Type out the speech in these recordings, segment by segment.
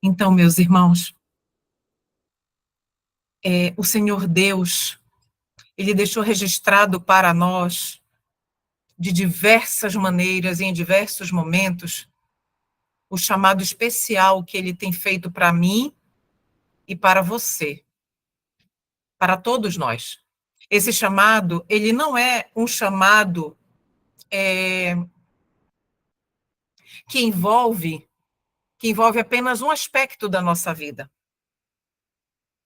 Então, meus irmãos, o Senhor Deus, Ele deixou registrado para nós, de diversas maneiras e em diversos momentos, o chamado especial que Ele tem feito para mim e para você, para todos nós. Esse chamado, ele não é um chamado que envolve apenas um aspecto da nossa vida.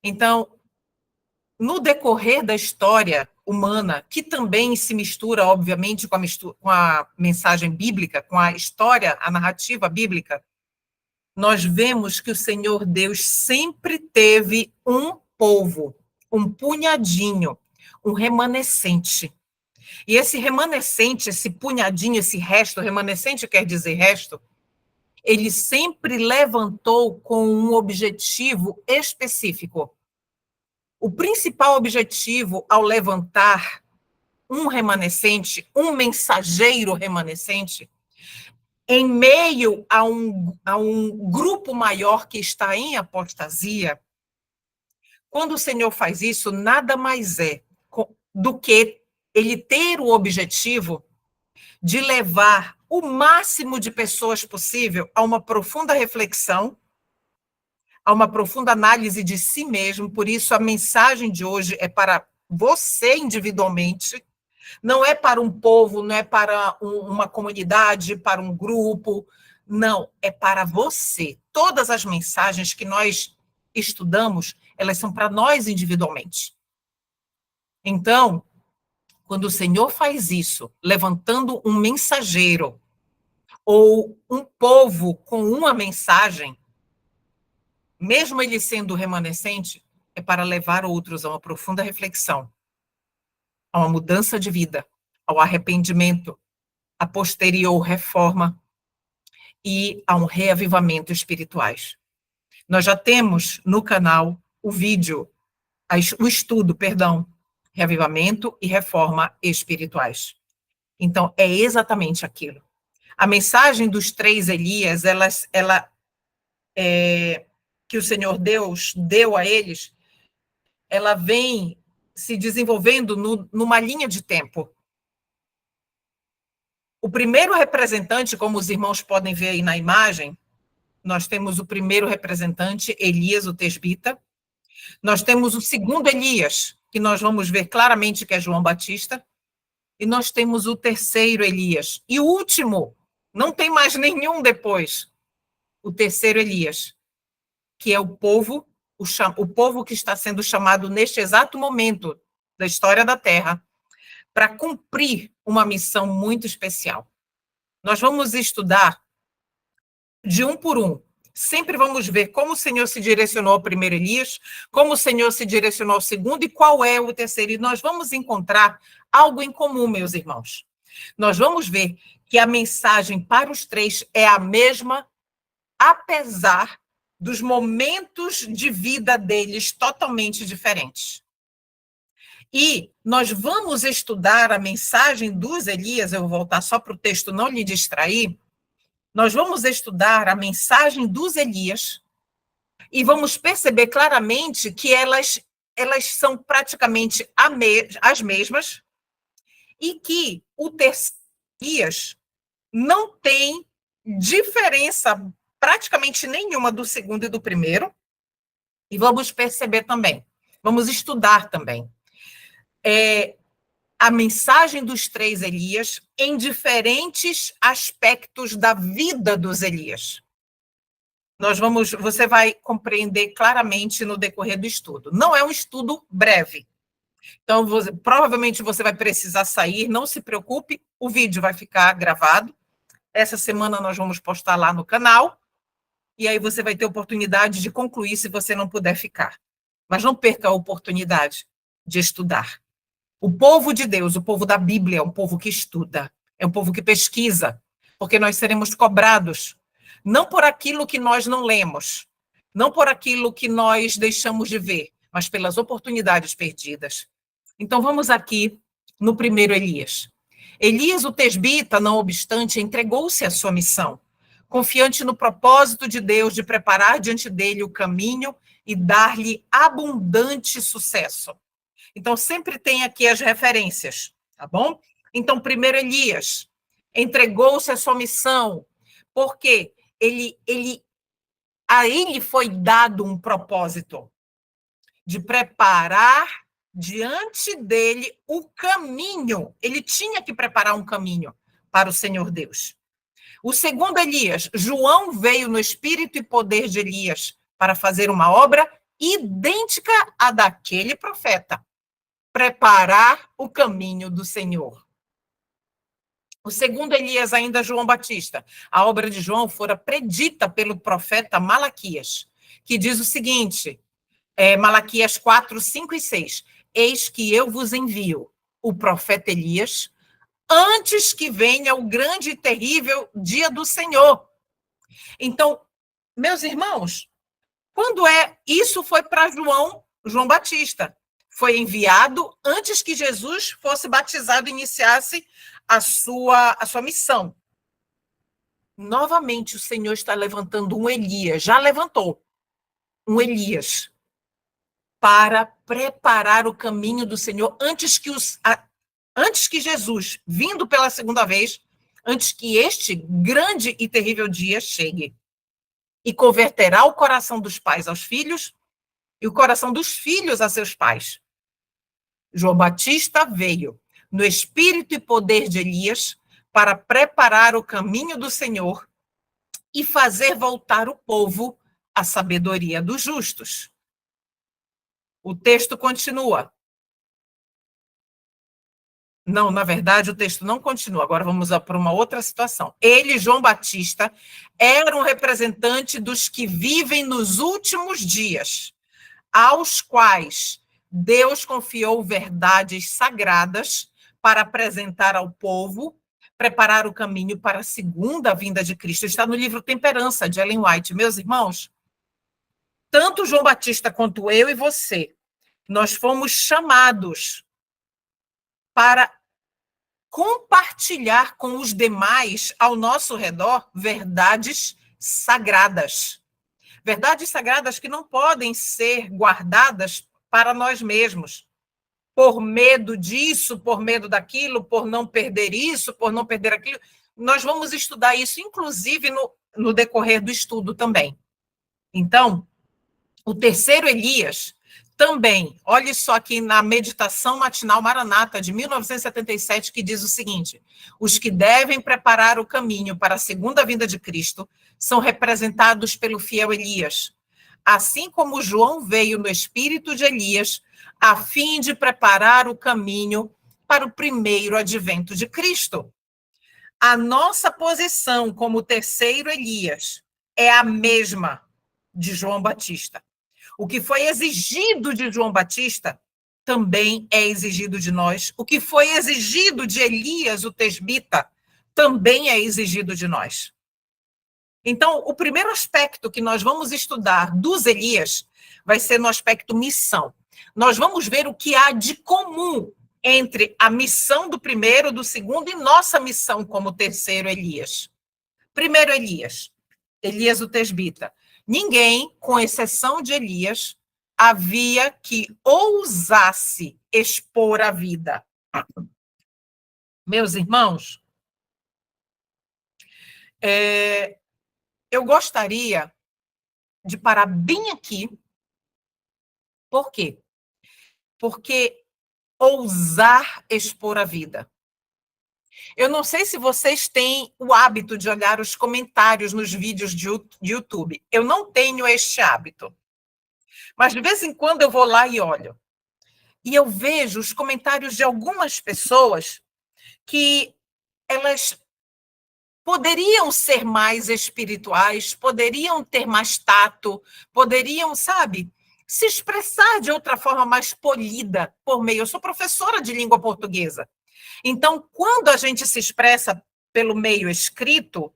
Então, no decorrer da história humana, que também se mistura, obviamente, com a mensagem bíblica, com a história, a narrativa bíblica, nós vemos que o Senhor Deus sempre teve um povo, um punhadinho, um remanescente. E esse remanescente, esse punhadinho, esse resto, remanescente quer dizer resto, ele sempre levantou com um objetivo específico. O principal objetivo ao levantar um remanescente, um mensageiro remanescente, em meio a um grupo maior que está em apostasia, quando o Senhor faz isso, nada mais é do que ele ter o objetivo de levar o máximo de pessoas possível a uma profunda reflexão, a uma profunda análise de si mesmo. Por isso, a mensagem de hoje é para você individualmente, não é para um povo, não é para uma comunidade, para um grupo, não, é para você. Todas as mensagens que nós estudamos, elas são para nós individualmente. Então, quando o Senhor faz isso, levantando um mensageiro ou um povo com uma mensagem, mesmo ele sendo remanescente, é para levar outros a uma profunda reflexão, a uma mudança de vida, ao arrependimento, a posterior reforma e a um reavivamento espirituais. Nós já temos no canal o vídeo, o estudo, reavivamento e reforma espirituais. Então, é exatamente aquilo. A mensagem dos 3 Elias, que o Senhor Deus deu a eles, ela vem se desenvolvendo numa linha de tempo. O primeiro representante, como os irmãos podem ver aí na imagem, nós temos o primeiro representante, Elias, o tesbita. Nós temos o segundo Elias, que nós vamos ver claramente que é João Batista. E nós temos o terceiro Elias. E o último, não tem mais nenhum depois, o terceiro Elias, que é o povo que está sendo chamado neste exato momento da história da Terra para cumprir uma missão muito especial. Nós vamos estudar de um por um. Sempre vamos ver como o Senhor se direcionou ao primeiro Elias, como o Senhor se direcionou ao segundo e qual é o terceiro. E nós vamos encontrar algo em comum, meus irmãos. Nós vamos ver que a mensagem para os 3 é a mesma, apesar dos momentos de vida deles totalmente diferentes. E nós vamos estudar a mensagem dos Elias, eu vou voltar só para o texto não lhe distrair. Nós vamos estudar a mensagem dos Elias e vamos perceber claramente que elas são praticamente as mesmas e que o terceiro Elias não tem diferença praticamente nenhuma do segundo e do primeiro. E vamos perceber também, vamos estudar também a mensagem dos 3 Elias em diferentes aspectos da vida dos Elias. Você vai compreender claramente no decorrer do estudo. Não é um estudo breve. Então, provavelmente você vai precisar sair, não se preocupe, o vídeo vai ficar gravado. Essa semana nós vamos postar lá no canal, e aí você vai ter oportunidade de concluir se você não puder ficar. Mas não perca a oportunidade de estudar. O povo de Deus, o povo da Bíblia, é um povo que estuda, é um povo que pesquisa, porque nós seremos cobrados, não por aquilo que nós não lemos, não por aquilo que nós deixamos de ver, mas pelas oportunidades perdidas. Então, vamos aqui no primeiro Elias. Elias, o tesbita, não obstante, entregou-se à sua missão, confiante no propósito de Deus de preparar diante dele o caminho e dar-lhe abundante sucesso. Então, sempre tem aqui as referências, tá bom? Então, primeiro Elias entregou-se à sua missão, porque a ele foi dado um propósito de preparar diante dele o caminho. Ele tinha que preparar um caminho para o Senhor Deus. O segundo Elias, João veio no espírito e poder de Elias para fazer uma obra idêntica à daquele profeta, preparar o caminho do Senhor. O segundo Elias, ainda João Batista. A obra de João fora predita pelo profeta Malaquias, que diz o seguinte, Malaquias 4, 5 e 6. Eis que eu vos envio o profeta Elias, antes que venha o grande e terrível dia do Senhor. Então, meus irmãos, isso foi para João Batista. Foi enviado antes que Jesus fosse batizado e iniciasse a sua missão. Novamente, o Senhor está levantando um Elias, já levantou um Elias, para preparar o caminho do Senhor antes que Jesus, vindo pela segunda vez, antes que este grande e terrível dia chegue. E converterá o coração dos pais aos filhos e o coração dos filhos a seus pais. João Batista veio no espírito e poder de Elias para preparar o caminho do Senhor e fazer voltar o povo à sabedoria dos justos. O texto continua. Não, na verdade, o texto não continua. Agora vamos para uma outra situação. Ele, João Batista, era um representante dos que vivem nos últimos dias, aos quais Deus confiou verdades sagradas para apresentar ao povo, preparar o caminho para a segunda vinda de Cristo. Está no livro Temperança, de Ellen White. Meus irmãos, tanto João Batista quanto eu e você, nós fomos chamados para compartilhar com os demais ao nosso redor verdades sagradas. Verdades sagradas que não podem ser guardadas para nós mesmos, por medo disso, por medo daquilo, por não perder isso, por não perder aquilo. Nós vamos estudar isso, inclusive, no decorrer do estudo também. Então, o terceiro Elias também, olhe só aqui na Meditação Matinal Maranata, de 1977, que diz o seguinte: os que devem preparar o caminho para a segunda vinda de Cristo são representados pelo fiel Elias, assim como João veio no espírito de Elias, a fim de preparar o caminho para o primeiro advento de Cristo. A nossa posição como terceiro Elias é a mesma de João Batista. O que foi exigido de João Batista também é exigido de nós. O que foi exigido de Elias, o tesbita, também é exigido de nós. Então, o primeiro aspecto que nós vamos estudar dos Elias vai ser no aspecto missão. Nós vamos ver o que há de comum entre a missão do primeiro, do segundo e nossa missão como terceiro Elias. Primeiro Elias o tesbita. Ninguém, com exceção de Elias, havia que ousasse expor a vida. Meus irmãos, eu gostaria de parar bem aqui. Por quê? Porque ousar expor a vida. Eu não sei se vocês têm o hábito de olhar os comentários nos vídeos de YouTube. Eu não tenho este hábito. Mas, de vez em quando, eu vou lá e olho. E eu vejo os comentários de algumas pessoas que elas poderiam ser mais espirituais, poderiam ter mais tato, poderiam, sabe, se expressar de outra forma mais polida por meio. Eu sou professora de língua portuguesa. Então, quando a gente se expressa pelo meio escrito,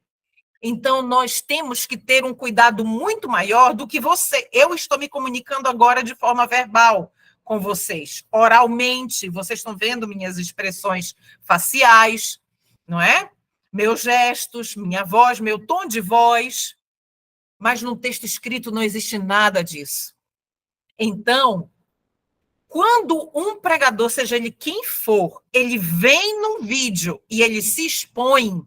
então nós temos que ter um cuidado muito maior do que você. Eu estou me comunicando agora de forma verbal com vocês, oralmente. Vocês estão vendo minhas expressões faciais, não é? meus gestos, minha voz, meu tom de voz, mas no texto escrito não existe nada disso. Então, quando um pregador, seja ele quem for, ele vem num vídeo e ele se expõe,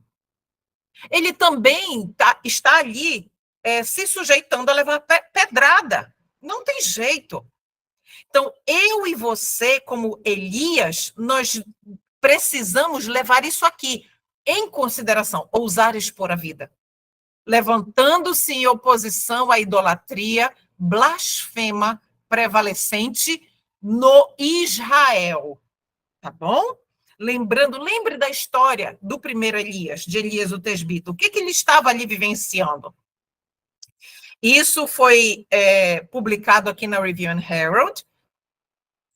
ele também está ali se sujeitando a levar pedrada. Não tem jeito. Então, eu e você, como Elias, nós precisamos levar isso aqui em consideração, ousar expor a vida. Levantando-se em oposição à idolatria blasfema prevalecente no Israel. Tá bom? Lembre da história do primeiro Elias, de Elias o Tesbita. O que ele estava ali vivenciando? Isso foi publicado aqui na Review and Herald,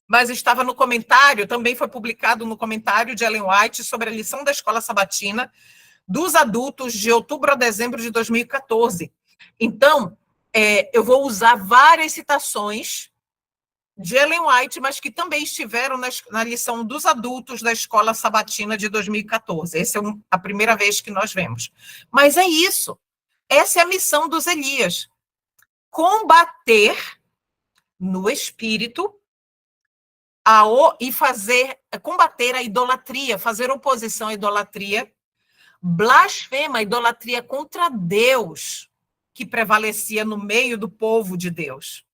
mas estava no comentário, também foi publicado no comentário de Ellen White sobre a lição da escola sabatina dos adultos de outubro a dezembro de 2014. Então, eu vou usar várias citações de Ellen White, mas que também estiveram na lição dos adultos da escola sabatina de 2014. Essa é a primeira vez que nós vemos. Mas é isso. Essa é a missão dos Elias. Combater no espírito combater a idolatria, fazer oposição à idolatria, blasfema, a idolatria contra Deus, que prevalecia no meio do povo de Deus.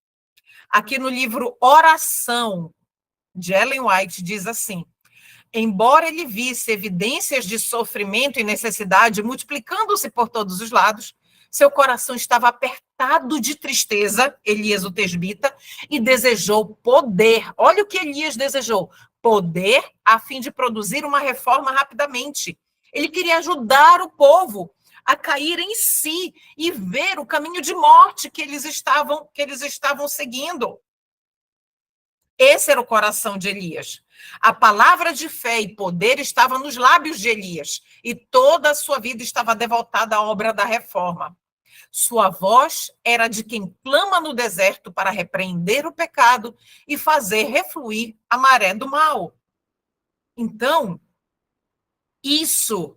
Aqui no livro Oração, de Ellen White, diz assim: embora ele visse evidências de sofrimento e necessidade multiplicando-se por todos os lados, seu coração estava apertado de tristeza, Elias o Tesbita, e desejou poder. Olha o que Elias desejou: poder a fim de produzir uma reforma rapidamente. Ele queria ajudar o povo a cair em si e ver o caminho de morte que eles estavam seguindo. Esse era o coração de Elias. A palavra de fé e poder estava nos lábios de Elias, e toda a sua vida estava devotada à obra da reforma. Sua voz era de quem clama no deserto para repreender o pecado e fazer refluir a maré do mal. Então, isso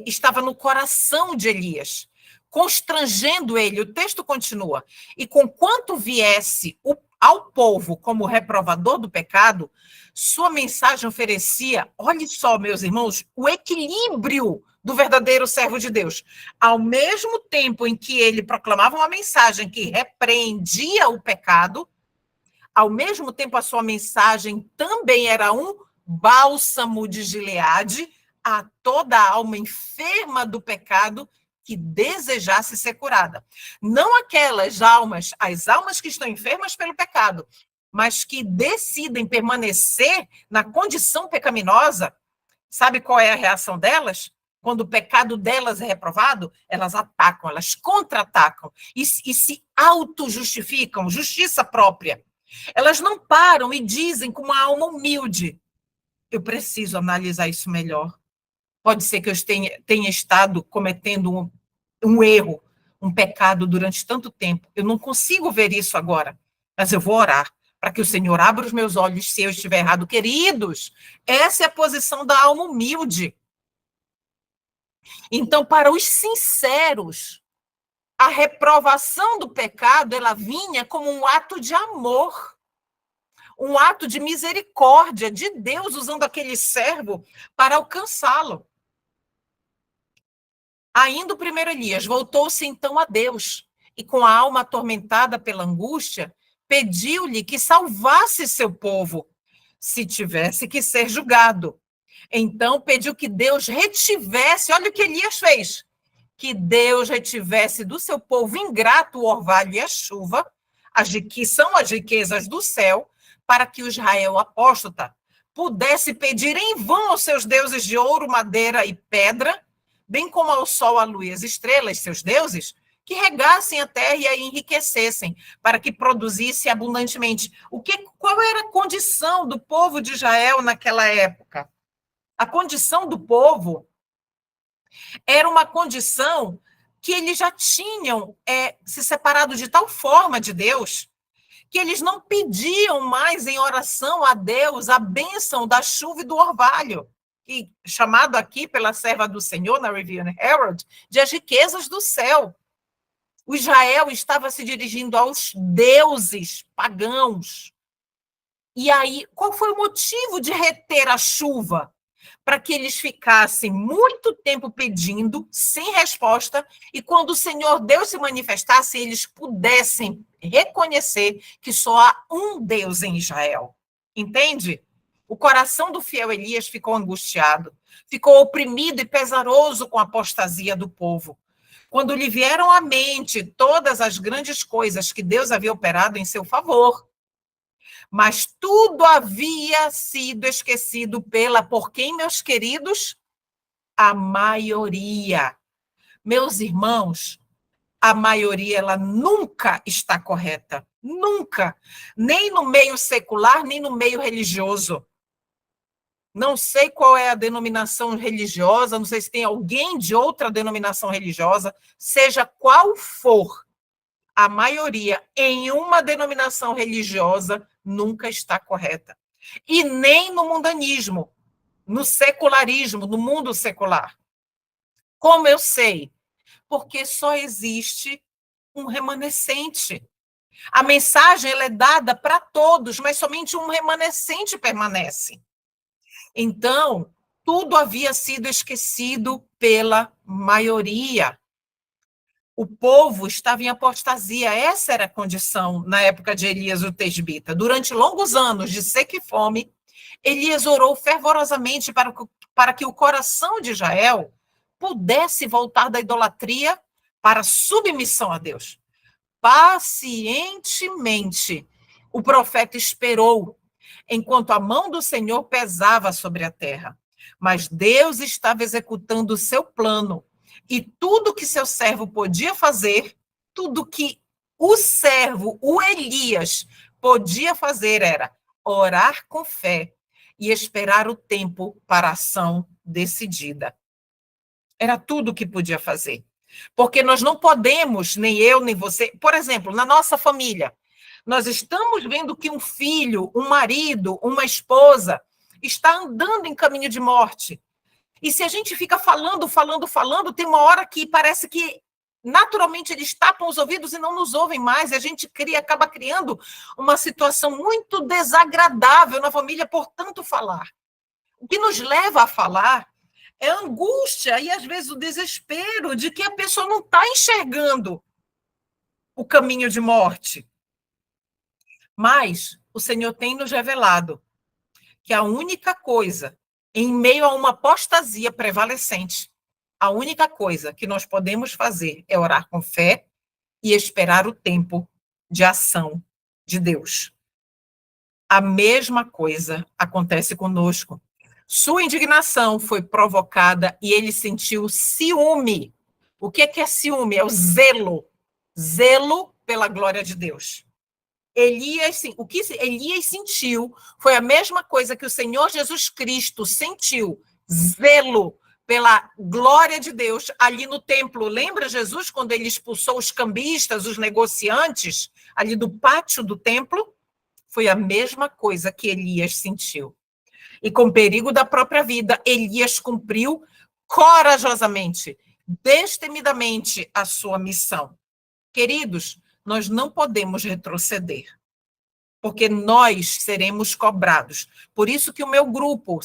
estava no coração de Elias, constrangendo ele. O texto continua: e conquanto viesse ao povo como reprovador do pecado, sua mensagem oferecia, olhe só, meus irmãos, o equilíbrio do verdadeiro servo de Deus. Ao mesmo tempo em que ele proclamava uma mensagem que repreendia o pecado, ao mesmo tempo a sua mensagem também era um bálsamo de Gileade a toda a alma enferma do pecado que desejasse ser curada. Não aquelas almas, as almas que estão enfermas pelo pecado, mas que decidem permanecer na condição pecaminosa. Sabe qual é a reação delas? Quando o pecado delas é reprovado, elas atacam, elas contra-atacam e se auto-justificam, justiça própria. Elas não param e dizem com uma alma humilde: eu preciso analisar isso melhor. Pode ser que eu tenha estado cometendo um erro, um pecado durante tanto tempo. Eu não consigo ver isso agora, mas eu vou orar para que o Senhor abra os meus olhos se eu estiver errado. Queridos, essa é a posição da alma humilde. Então, para os sinceros, a reprovação do pecado, ela vinha como um ato de amor, um ato de misericórdia de Deus usando aquele servo para alcançá-lo. Ainda o primeiro Elias voltou-se então a Deus e, com a alma atormentada pela angústia, pediu-lhe que salvasse seu povo, se tivesse que ser julgado. Então pediu que Deus retivesse, olha o que Elias fez, que Deus retivesse do seu povo ingrato o orvalho e a chuva, que são as riquezas do céu, para que o Israel apóstata pudesse pedir em vão aos seus deuses de ouro, madeira e pedra, bem como ao sol, à lua e às estrelas, seus deuses, que regassem a terra e a enriquecessem, para que produzisse abundantemente. Qual era a condição do povo de Israel naquela época? A condição do povo era uma condição que eles já tinham se separado de tal forma de Deus que eles não pediam mais em oração a Deus a bênção da chuva e do orvalho, e chamado aqui pela serva do Senhor, na Review and Herald, de as riquezas do céu. O Israel estava se dirigindo aos deuses pagãos. E aí, qual foi o motivo de reter a chuva? Para que eles ficassem muito tempo pedindo, sem resposta, e quando o Senhor Deus se manifestasse, eles pudessem reconhecer que só há um Deus em Israel. Entende? O coração do fiel Elias ficou angustiado, ficou oprimido e pesaroso com a apostasia do povo. Quando lhe vieram à mente todas as grandes coisas que Deus havia operado em seu favor, mas tudo havia sido esquecido por quem, meus queridos? A maioria. Meus irmãos, a maioria, ela nunca está correta. Nunca. Nem no meio secular, nem no meio religioso. Não sei qual é a denominação religiosa, não sei se tem alguém de outra denominação religiosa, seja qual for, a maioria em uma denominação religiosa nunca está correta. E nem no mundanismo, no secularismo, no mundo secular. Como eu sei? Porque só existe um remanescente. A mensagem ela é dada para todos, mas somente um remanescente permanece. Então, tudo havia sido esquecido pela maioria. O povo estava em apostasia, essa era a condição na época de Elias o Tesbita. Durante longos anos de seca e fome, Elias orou fervorosamente para que o coração de Israel pudesse voltar da idolatria para a submissão a Deus. Pacientemente, o profeta esperou, enquanto a mão do Senhor pesava sobre a terra. Mas Deus estava executando o seu plano. E tudo que seu servo podia fazer, tudo que o servo, o Elias, podia fazer era orar com fé e esperar o tempo para a ação decidida. Era tudo o que podia fazer. Porque nós não podemos, nem eu, nem você... Por exemplo, na nossa família, nós estamos vendo que um filho, um marido, uma esposa está andando em caminho de morte. E se a gente fica falando, tem uma hora que parece que naturalmente eles tapam os ouvidos e não nos ouvem mais, e a gente acaba criando uma situação muito desagradável na família por tanto falar. O que nos leva a falar é a angústia e, às vezes, o desespero de que a pessoa não está enxergando o caminho de morte. Mas o Senhor tem nos revelado que a única coisa, em meio a uma apostasia prevalecente, a única coisa que nós podemos fazer é orar com fé e esperar o tempo de ação de Deus. A mesma coisa acontece conosco. Sua indignação foi provocada e ele sentiu ciúme. O que é ciúme? É o zelo. Zelo pela glória de Deus. O que Elias sentiu foi a mesma coisa que o Senhor Jesus Cristo sentiu, zelo pela glória de Deus ali no templo. Lembra Jesus quando ele expulsou os cambistas, os negociantes, ali do pátio do templo? Foi a mesma coisa que Elias sentiu. E com perigo da própria vida, Elias cumpriu corajosamente, destemidamente a sua missão. Queridos, nós não podemos retroceder, porque nós seremos cobrados. Por isso que o meu grupo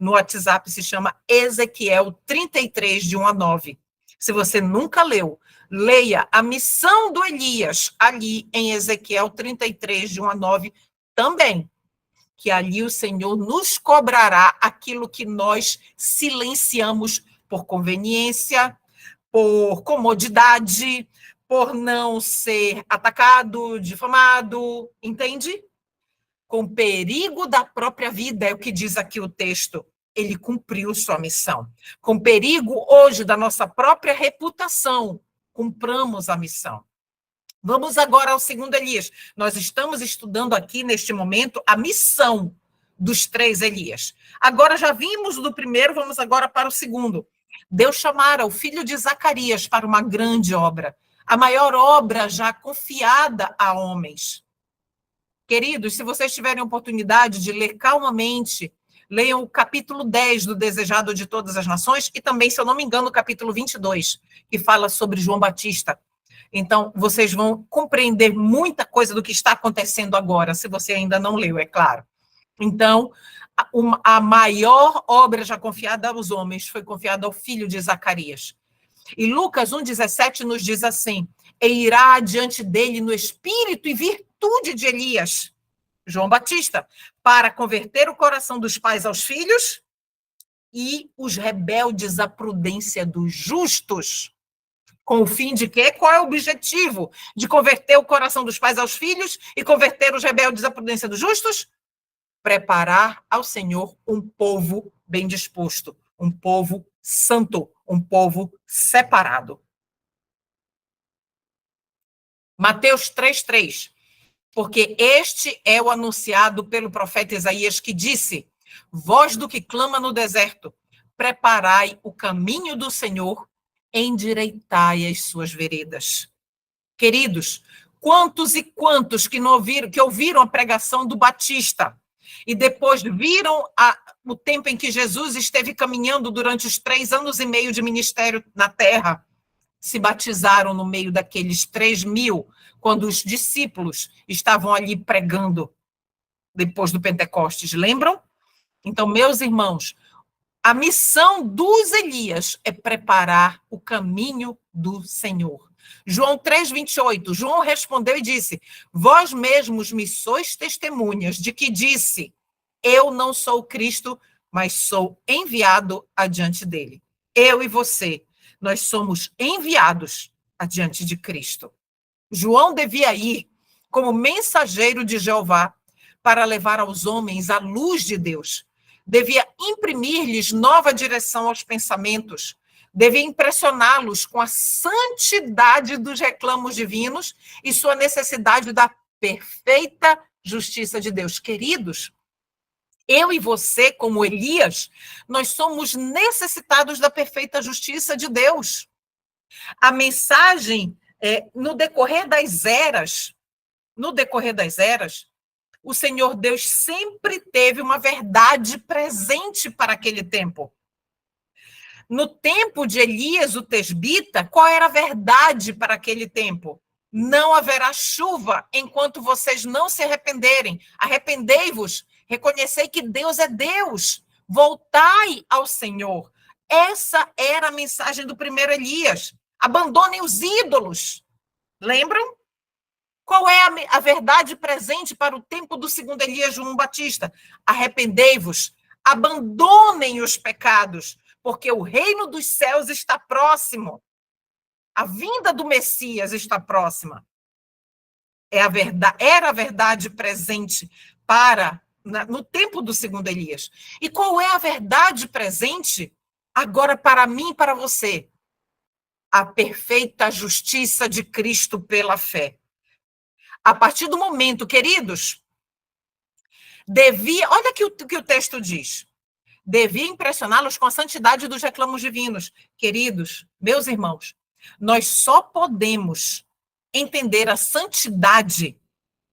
no WhatsApp, se chama Ezequiel 33, de 1 a 9. Se você nunca leu, leia a missão do Elias, ali em Ezequiel 33, de 1 a 9, também, que ali o Senhor nos cobrará aquilo que nós silenciamos por conveniência, por comodidade, por não ser atacado, difamado, entende? Com perigo da própria vida, é o que diz aqui o texto. Ele cumpriu sua missão. Com perigo hoje da nossa própria reputação, cumpramos a missão. Vamos agora ao segundo Elias. Nós estamos estudando aqui, neste momento, a missão dos 3 Elias. Agora já vimos do primeiro, vamos agora para o segundo. Deus chamara o filho de Zacarias para uma grande obra, a maior obra já confiada a homens. Queridos, se vocês tiverem oportunidade de ler calmamente Leiam o capítulo 10 do Desejado de Todas as Nações e também, se eu não me engano, o capítulo 22, que fala sobre João Batista. Então, vocês vão compreender muita coisa do que está acontecendo agora, se você ainda não leu, é claro. Então, a maior obra já confiada aos homens foi confiada ao filho de Zacarias. E Lucas 1,17 nos diz assim: e irá adiante dele no espírito e virtude de Elias, João Batista, para converter o coração dos pais aos filhos e os rebeldes à prudência dos justos. Com o fim de quê? Qual é o objetivo de converter o coração dos pais aos filhos e converter os rebeldes à prudência dos justos? Preparar ao Senhor um povo bem disposto, um povo santo, um povo separado. Mateus 3:3. Porque este é o anunciado pelo profeta Isaías, que disse: voz do que clama no deserto, preparai o caminho do Senhor, endireitai as suas veredas. Queridos, quantos e quantos que ouviram a pregação do Batista e depois viram o tempo em que Jesus esteve caminhando durante os 3 anos e meio de ministério na terra, se batizaram no meio daqueles 3.000, quando os discípulos estavam ali pregando depois do Pentecostes, lembram? Então, meus irmãos, a missão dos Elias é preparar o caminho do Senhor. João 3:28, João respondeu e disse: vós mesmos me sois testemunhas de que disse, eu não sou Cristo, mas sou enviado adiante dele. Eu e você, nós somos enviados adiante de Cristo. João devia ir como mensageiro de Jeová para levar aos homens a luz de Deus. Devia imprimir-lhes nova direção aos pensamentos. Devia impressioná-los com a santidade dos reclamos divinos e sua necessidade da perfeita justiça de Deus. Queridos, eu e você, como Elias, nós somos necessitados da perfeita justiça de Deus. A mensagem, no decorrer das eras, o Senhor Deus sempre teve uma verdade presente para aquele tempo. No tempo de Elias, o tesbita, qual era a verdade para aquele tempo? Não haverá chuva enquanto vocês não se arrependerem. Arrependei-vos, reconhecei que Deus é Deus. Voltai ao Senhor. Essa era a mensagem do primeiro Elias. Abandonem os ídolos. Lembram? Qual é a verdade presente para o tempo do segundo Elias, João Batista? Arrependei-vos, abandonem os pecados, porque o reino dos céus está próximo. A vinda do Messias está próxima. Era a verdade presente no tempo do segundo Elias. E qual é a verdade presente agora para mim e para você? A perfeita justiça de Cristo pela fé. A partir do momento, queridos, olha que o texto diz, devia impressioná-los com a santidade dos reclamos divinos. Queridos, meus irmãos, nós só podemos entender a santidade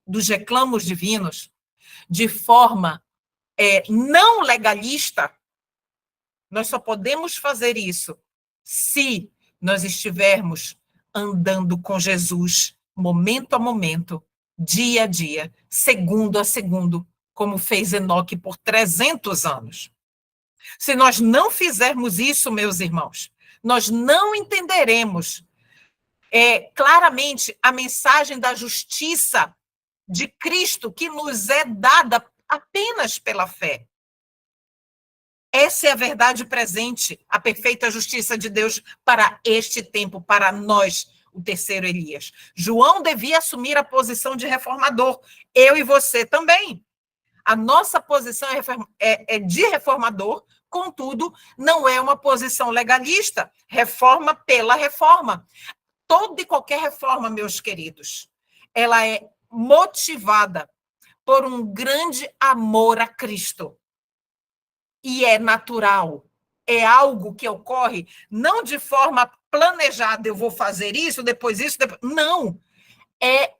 dos reclamos divinos de forma não legalista. Nós só podemos fazer isso se nós estivermos andando com Jesus momento a momento, dia a dia, segundo a segundo, como fez Enoque por 300 anos. Se nós não fizermos isso, meus irmãos, nós não entenderemos claramente a mensagem da justiça de Cristo que nos é dada apenas pela fé. Essa é a verdade presente, a perfeita justiça de Deus para este tempo, para nós, o terceiro Elias. João devia assumir a posição de reformador. Eu e você também. A nossa posição é de reformador, contudo, não é uma posição legalista. Reforma pela reforma. Toda e qualquer reforma, meus queridos, ela é motivada por um grande amor a Cristo. E é natural. É algo que ocorre não de forma planejada, eu vou fazer isso, depois isso, depois... Não. É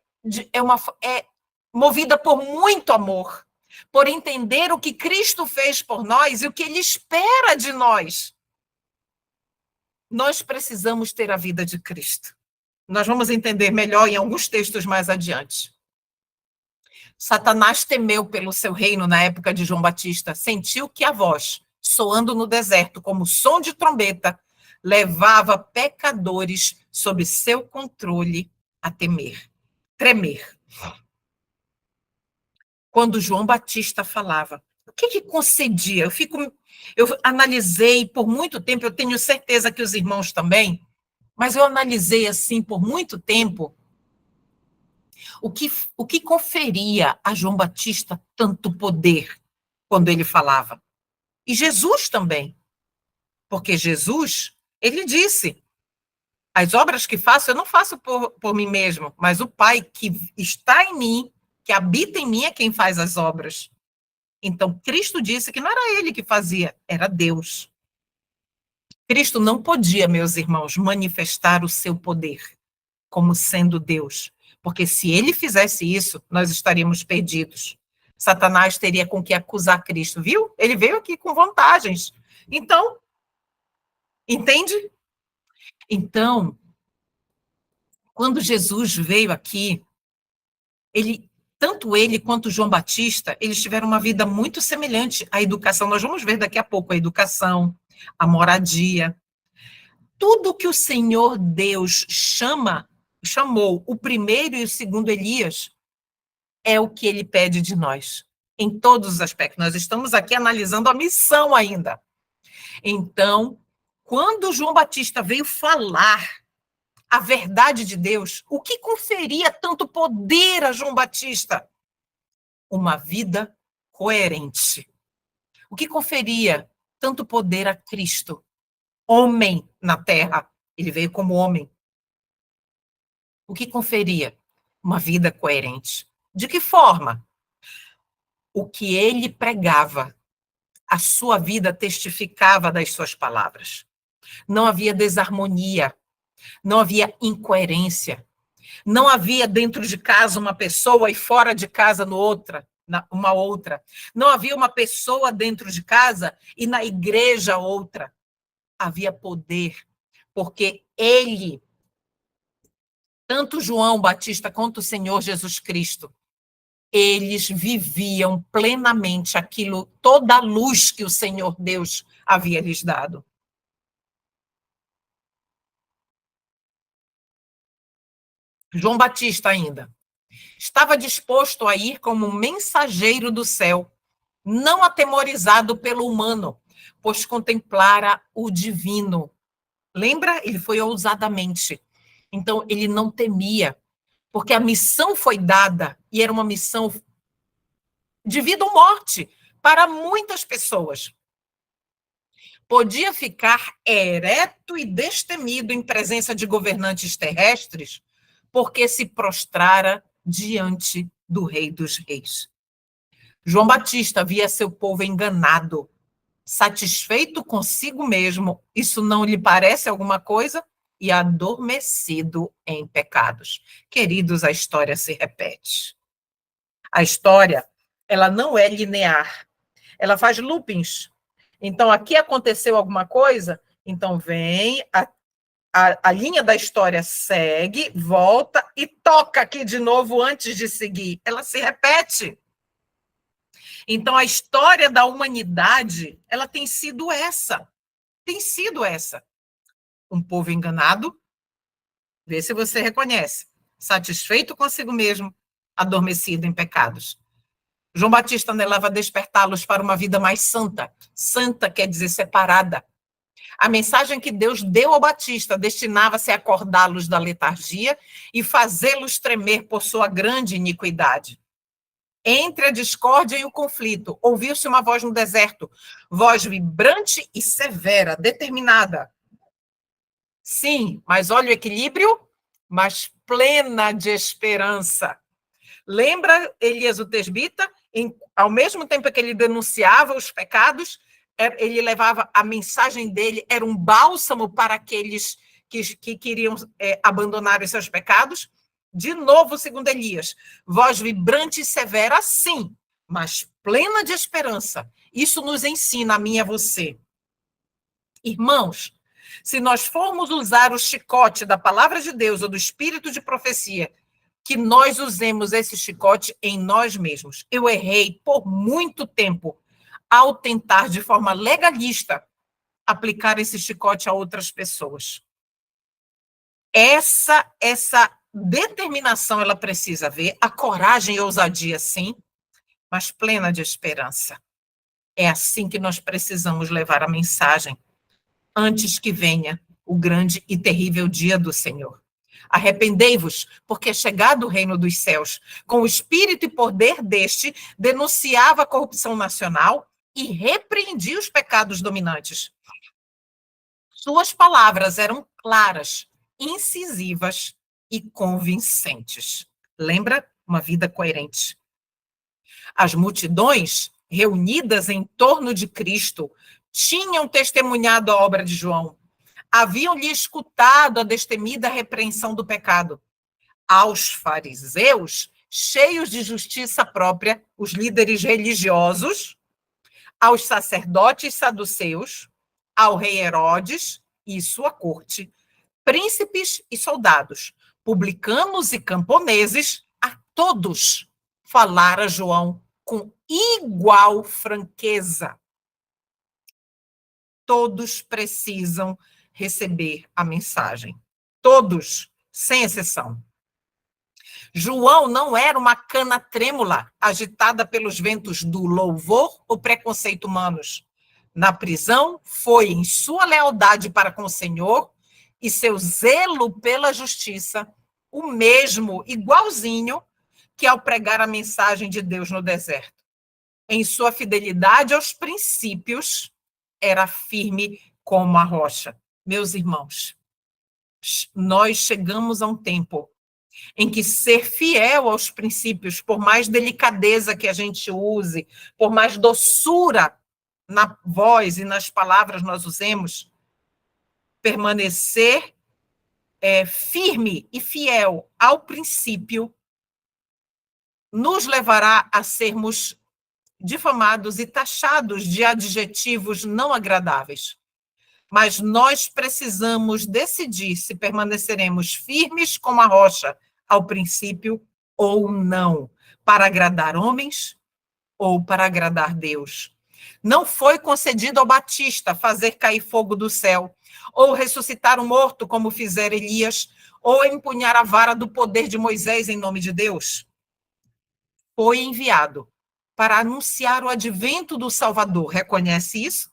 movida por muito amor. por entender o que Cristo fez por nós e o que Ele espera de nós. Nós precisamos ter a vida de Cristo. Nós vamos entender melhor em alguns textos mais adiante. Satanás temeu pelo seu reino na época de João Batista, sentiu que a voz, soando no deserto como som de trombeta, levava pecadores sob seu controle a tremer. Quando João Batista falava, o que concedia? Eu analisei por muito tempo, eu tenho certeza que os irmãos também, mas eu analisei assim por muito tempo o que conferia a João Batista tanto poder quando ele falava. E Jesus também, porque Jesus, ele disse, as obras que faço, eu não faço por mim mesmo, mas o Pai que está em mim, que habita em mim, é quem faz as obras. Então, Cristo disse que não era ele que fazia, era Deus. Cristo não podia, meus irmãos, manifestar o seu poder como sendo Deus, porque se ele fizesse isso, nós estaríamos perdidos. Satanás teria com que acusar Cristo, viu? Ele veio aqui com vantagens. Então, entende? Então, quando Jesus veio aqui, tanto ele quanto João Batista, eles tiveram uma vida muito semelhante à educação. Nós vamos ver daqui a pouco a educação, a moradia. Tudo que o Senhor Deus chamou o primeiro e o segundo Elias, é o que ele pede de nós, em todos os aspectos. Nós estamos aqui analisando a missão ainda. Então, quando João Batista veio falar a verdade de Deus, o que conferia tanto poder a João Batista? Uma vida coerente. O que conferia tanto poder a Cristo? Homem na terra. Ele veio como homem. O que conferia? Uma vida coerente. De que forma? O que ele pregava, a sua vida testificava das suas palavras. Não havia desarmonia, não havia incoerência, não havia dentro de casa uma pessoa e fora de casa uma outra. Não havia uma pessoa dentro de casa e na igreja outra. Havia poder, porque ele, tanto João Batista quanto o Senhor Jesus Cristo, eles viviam plenamente aquilo, toda a luz que o Senhor Deus havia lhes dado. João Batista ainda estava disposto a ir como mensageiro do céu, não atemorizado pelo humano, pois contemplara o divino. Lembra? Ele foi ousadamente. Então, ele não temia, porque a missão foi dada, e era uma missão de vida ou morte para muitas pessoas. Podia ficar ereto e destemido em presença de governantes terrestres, porque se prostrara diante do Rei dos Reis. João Batista via seu povo enganado, satisfeito consigo mesmo, isso não lhe parece alguma coisa? E adormecido em pecados. Queridos, a história se repete. A história, ela não é linear, ela faz loopings. Então, aqui aconteceu alguma coisa, então vem, a linha da história segue, volta e toca aqui de novo antes de seguir. Ela se repete. Então, a história da humanidade, ela tem sido essa. Tem sido essa. Um povo enganado, vê se você reconhece, satisfeito consigo mesmo, adormecido em pecados. João Batista anelava despertá-los para uma vida mais santa. Santa quer dizer separada. A mensagem que Deus deu ao Batista destinava-se a acordá-los da letargia e fazê-los tremer por sua grande iniquidade. Entre a discórdia e o conflito, ouviu-se uma voz no deserto, voz vibrante e severa, determinada. Sim, mas olha o equilíbrio, mas plena de esperança. Lembra Elias o Tesbita? Ao mesmo tempo que ele denunciava os pecados, ele levava a mensagem dele, era um bálsamo para aqueles que queriam abandonar os seus pecados. De novo, segundo Elias, voz vibrante e severa, sim, mas plena de esperança. Isso nos ensina a mim e a você. Irmãos, se nós formos usar o chicote da palavra de Deus ou do espírito de profecia, que nós usemos esse chicote em nós mesmos. Eu errei por muito tempo ao tentar, de forma legalista, aplicar esse chicote a outras pessoas. Essa determinação ela precisa haver, a coragem e a ousadia, sim, mas plena de esperança. É assim que nós precisamos levar a mensagem, antes que venha o grande e terrível dia do Senhor. Arrependei-vos, porque é chegado o reino dos céus. Com o espírito e poder deste, denunciava a corrupção nacional e repreendia os pecados dominantes. Suas palavras eram claras, incisivas e convincentes. Lembra? Uma vida coerente. As multidões reunidas em torno de Cristo tinham testemunhado a obra de João. Haviam-lhe escutado a destemida repreensão do pecado. Aos fariseus, cheios de justiça própria, os líderes religiosos, aos sacerdotes saduceus, ao rei Herodes e sua corte, príncipes e soldados, publicanos e camponeses, a todos falara João com igual franqueza. Todos precisam receber a mensagem. Todos, sem exceção. João não era uma cana trêmula agitada pelos ventos do louvor ou preconceito humanos. Na prisão, foi em sua lealdade para com o Senhor e seu zelo pela justiça, o mesmo, igualzinho, que ao pregar a mensagem de Deus no deserto. Em sua fidelidade aos princípios, era firme como a rocha. Meus irmãos, nós chegamos a um tempo em que ser fiel aos princípios, por mais delicadeza que a gente use, por mais doçura na voz e nas palavras nós usemos, permanecer firme e fiel ao princípio nos levará a sermos difamados e taxados de adjetivos não agradáveis. Mas nós precisamos decidir se permaneceremos firmes como a rocha ao princípio ou não, para agradar homens ou para agradar Deus. Não foi concedido ao Batista fazer cair fogo do céu, ou ressuscitar um morto, como fizera Elias, ou empunhar a vara do poder de Moisés em nome de Deus. Foi enviado para anunciar o advento do Salvador, reconhece isso?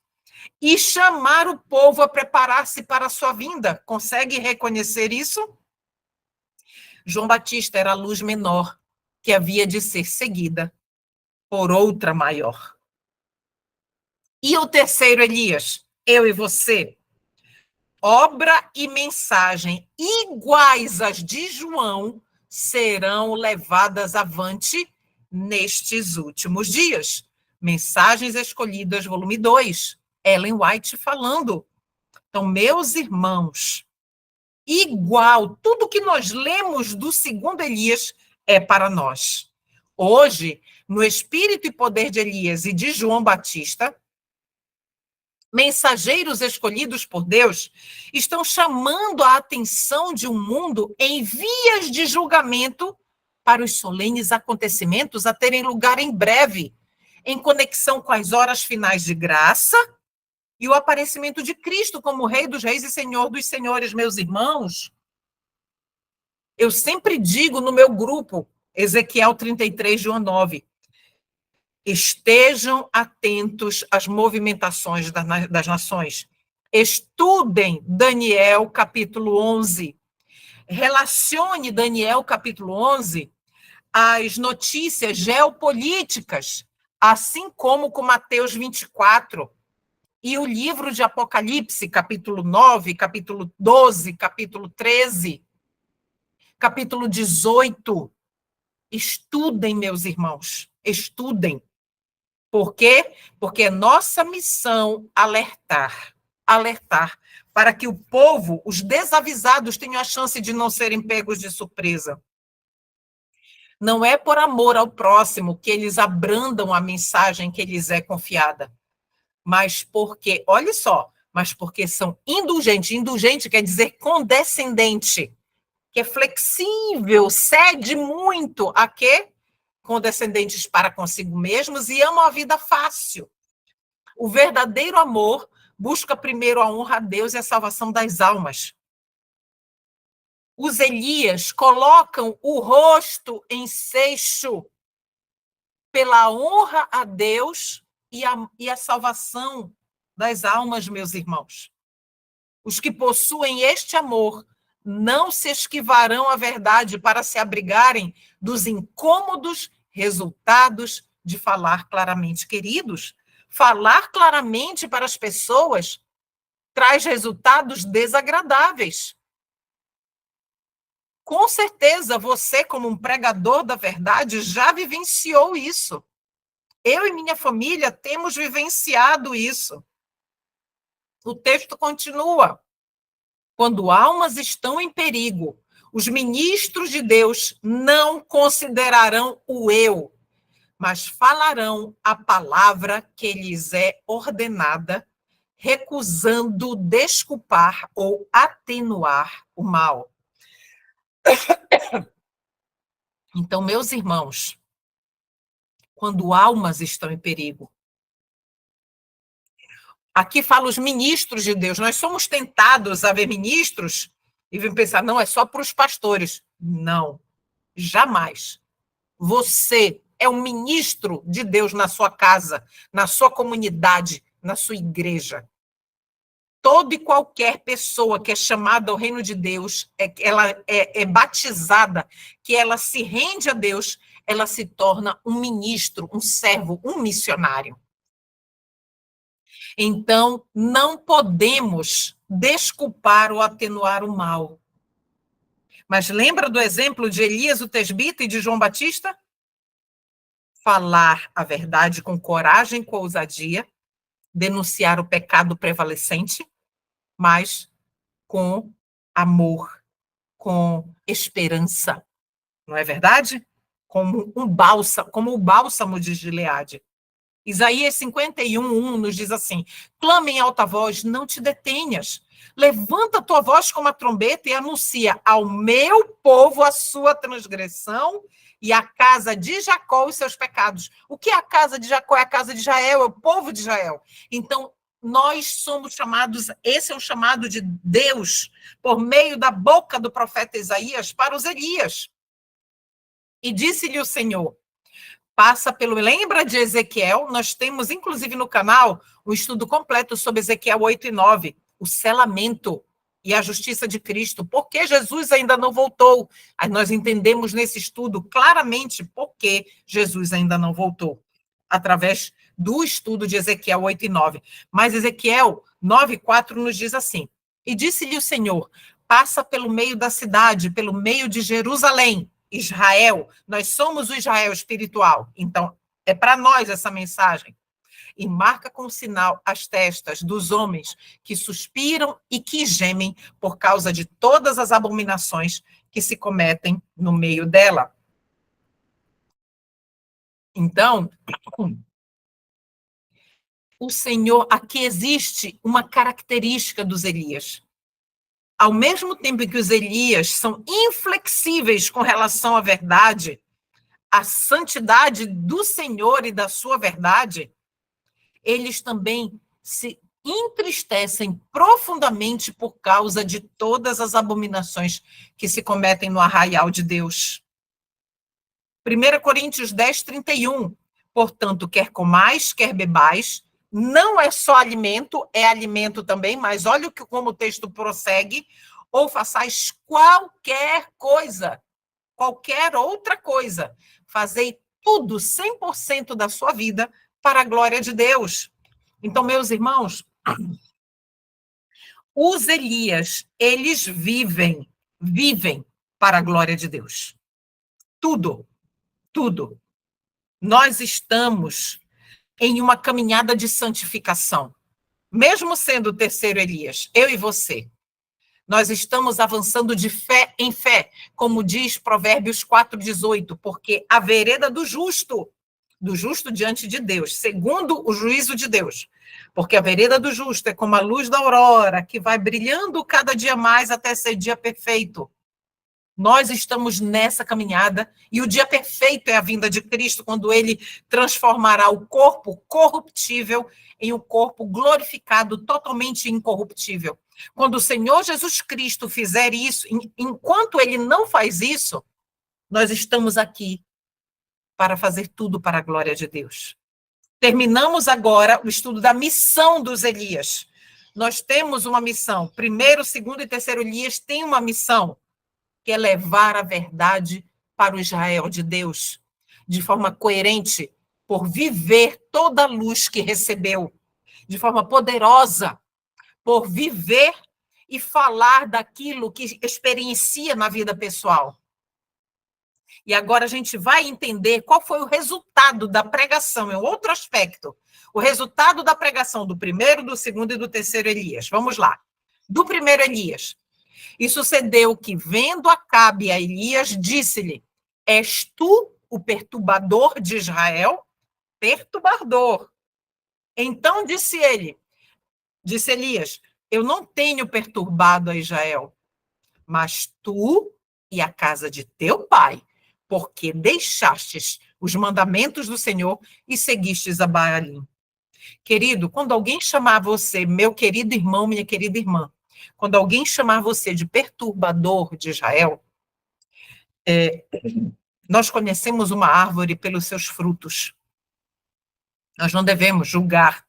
E chamar o povo a preparar-se para a sua vinda. Consegue reconhecer isso? João Batista era a luz menor, que havia de ser seguida por outra maior. E o terceiro Elias, eu e você, obra e mensagem iguais às de João serão levadas avante nestes últimos dias. Mensagens Escolhidas, volume 2, Ellen White falando. Então, meus irmãos, igual, tudo que nós lemos do segundo Elias é para nós. Hoje, no espírito e poder de Elias e de João Batista, mensageiros escolhidos por Deus estão chamando a atenção de um mundo em vias de julgamento para os solenes acontecimentos a terem lugar em breve, em conexão com as horas finais de graça e o aparecimento de Cristo como Rei dos Reis e Senhor dos Senhores, meus irmãos. Eu sempre digo no meu grupo, Ezequiel 33, João 9, estejam atentos às movimentações das nações. Estudem Daniel, capítulo 11. Relacione Daniel, capítulo 11, às notícias geopolíticas, assim como com Mateus 24, e o livro de Apocalipse, capítulo 9, capítulo 12, capítulo 13, capítulo 18. Estudem, meus irmãos, estudem. Por quê? Porque é nossa missão alertar para que o povo, os desavisados, tenham a chance de não serem pegos de surpresa. Não é por amor ao próximo que eles abrandam a mensagem que lhes é confiada, mas porque, olha só, mas porque são indulgentes. Indulgente quer dizer condescendente, que é flexível, cede muito a quê? Condescendentes para consigo mesmos e amam a vida fácil. O verdadeiro amor busca primeiro a honra a Deus e a salvação das almas. Os Elias colocam o rosto em seixo pela honra a Deus e a salvação das almas, meus irmãos. Os que possuem este amor não se esquivarão à verdade para se abrigarem dos incômodos resultados de falar claramente. Queridos, falar claramente para as pessoas traz resultados desagradáveis. Com certeza, você, como um pregador da verdade, já vivenciou isso. Eu e minha família temos vivenciado isso. O texto continua. Quando almas estão em perigo, os ministros de Deus não considerarão o eu, mas falarão a palavra que lhes é ordenada, recusando desculpar ou atenuar o mal. Então, meus irmãos, quando almas estão em perigo, aqui fala os ministros de Deus, nós somos tentados a ver ministros e vem pensar, não, é só para os pastores. Não, jamais. Você é um ministro de Deus na sua casa, na sua comunidade, na sua igreja. Toda e qualquer pessoa que é chamada ao reino de Deus, ela é batizada, que ela se rende a Deus, ela se torna um ministro, um servo, um missionário. Então, não podemos desculpar ou atenuar o mal. Mas lembra do exemplo de Elias, o tesbita, e de João Batista? Falar a verdade com coragem, com ousadia, denunciar o pecado prevalecente, mas com amor, com esperança. Não é verdade? Como um bálsamo, como o bálsamo de Gileade. Isaías 51:1 nos diz assim: clama em alta voz, não te detenhas. Levanta a tua voz como a trombeta e anuncia ao meu povo a sua transgressão e a casa de Jacó os seus pecados. O que é a casa de Jacó? É a casa de Israel, é o povo de Israel. Então, nós somos chamados, esse é o chamado de Deus, por meio da boca do profeta Isaías para os Elias. E disse-lhe o Senhor, passa pelo... Lembra de Ezequiel? Nós temos, inclusive, no canal, um estudo completo sobre Ezequiel 8 e 9, o selamento e a justiça de Cristo. Por que Jesus ainda não voltou? Aí nós entendemos nesse estudo claramente por que Jesus ainda não voltou, através do estudo de Ezequiel 8 e 9. Mas Ezequiel 9:4 nos diz assim, e disse-lhe o Senhor, passa pelo meio da cidade, pelo meio de Jerusalém, Israel, nós somos o Israel espiritual, então é para nós essa mensagem. E marca com sinal as testas dos homens que suspiram e que gemem por causa de todas as abominações que se cometem no meio dela. Então, o Senhor, aqui existe uma característica dos Elias. Ao mesmo tempo que os Elias são inflexíveis com relação à verdade, à santidade do Senhor e da sua verdade, eles também se entristecem profundamente por causa de todas as abominações que se cometem no arraial de Deus. 1 Coríntios 10:31. Portanto, quer comais, quer bebais, não é só alimento, é alimento também, mas olha como o texto prossegue, ou façais qualquer coisa, qualquer outra coisa, fazei tudo 100% da sua vida para a glória de Deus. Então, meus irmãos, os Elias, eles vivem para a glória de Deus. Tudo. Nós estamos em uma caminhada de santificação. Mesmo sendo o terceiro Elias, eu e você, Nós estamos avançando de fé em fé, como diz Provérbios 4,18, porque a vereda do justo diante de Deus, segundo o juízo de Deus, porque a vereda do justo é como a luz da aurora, que vai brilhando cada dia mais até ser dia perfeito. Nós estamos nessa caminhada, e o dia perfeito é a vinda de Cristo, quando ele transformará o corpo corruptível em um corpo glorificado, totalmente incorruptível. Quando o Senhor Jesus Cristo fizer isso, enquanto ele não faz isso, nós estamos aqui para fazer tudo para a glória de Deus. Terminamos agora o estudo da missão dos Elias. Nós temos uma missão. Primeiro, segundo e terceiro Elias têm uma missão, que é levar a verdade para o Israel de Deus, de forma coerente, por viver toda a luz que recebeu, de forma poderosa, por viver e falar daquilo que experiencia na vida pessoal. E agora a gente vai entender qual foi o resultado da pregação, é um outro aspecto. O resultado da pregação do primeiro, do segundo e do terceiro Elias. Vamos lá. Do primeiro Elias. E sucedeu que, vendo Acabe a Elias, disse-lhe: és tu o perturbador de Israel? Perturbador. Então disse Elias: eu não tenho perturbado a Israel, mas tu e a casa de teu pai, porque deixastes os mandamentos do Senhor e seguistes a Baalim. Querido, quando alguém chamar você, meu querido irmão, minha querida irmã, quando alguém chamar você de perturbador de Israel, nós conhecemos uma árvore pelos seus frutos. Nós não devemos julgar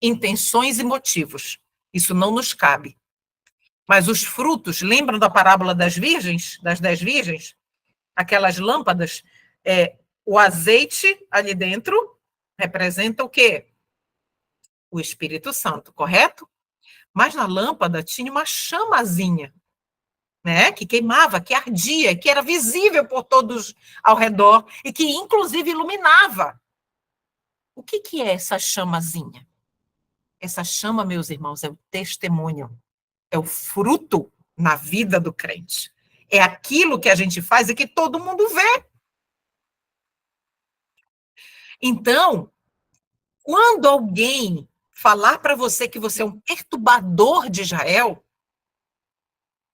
intenções e motivos. Isso não nos cabe. Mas os frutos, lembram da parábola das virgens, das 10 virgens? Aquelas lâmpadas, o azeite ali dentro representa o quê? O Espírito Santo, correto? Mas na lâmpada tinha uma chamazinha, né, que queimava, que ardia, que era visível por todos ao redor e que, inclusive, iluminava. O que é essa chamazinha? Essa chama, meus irmãos, é o testemunho, é o fruto na vida do crente. É aquilo que a gente faz e que todo mundo vê. Então, quando alguém falar para você que você é um perturbador de Israel,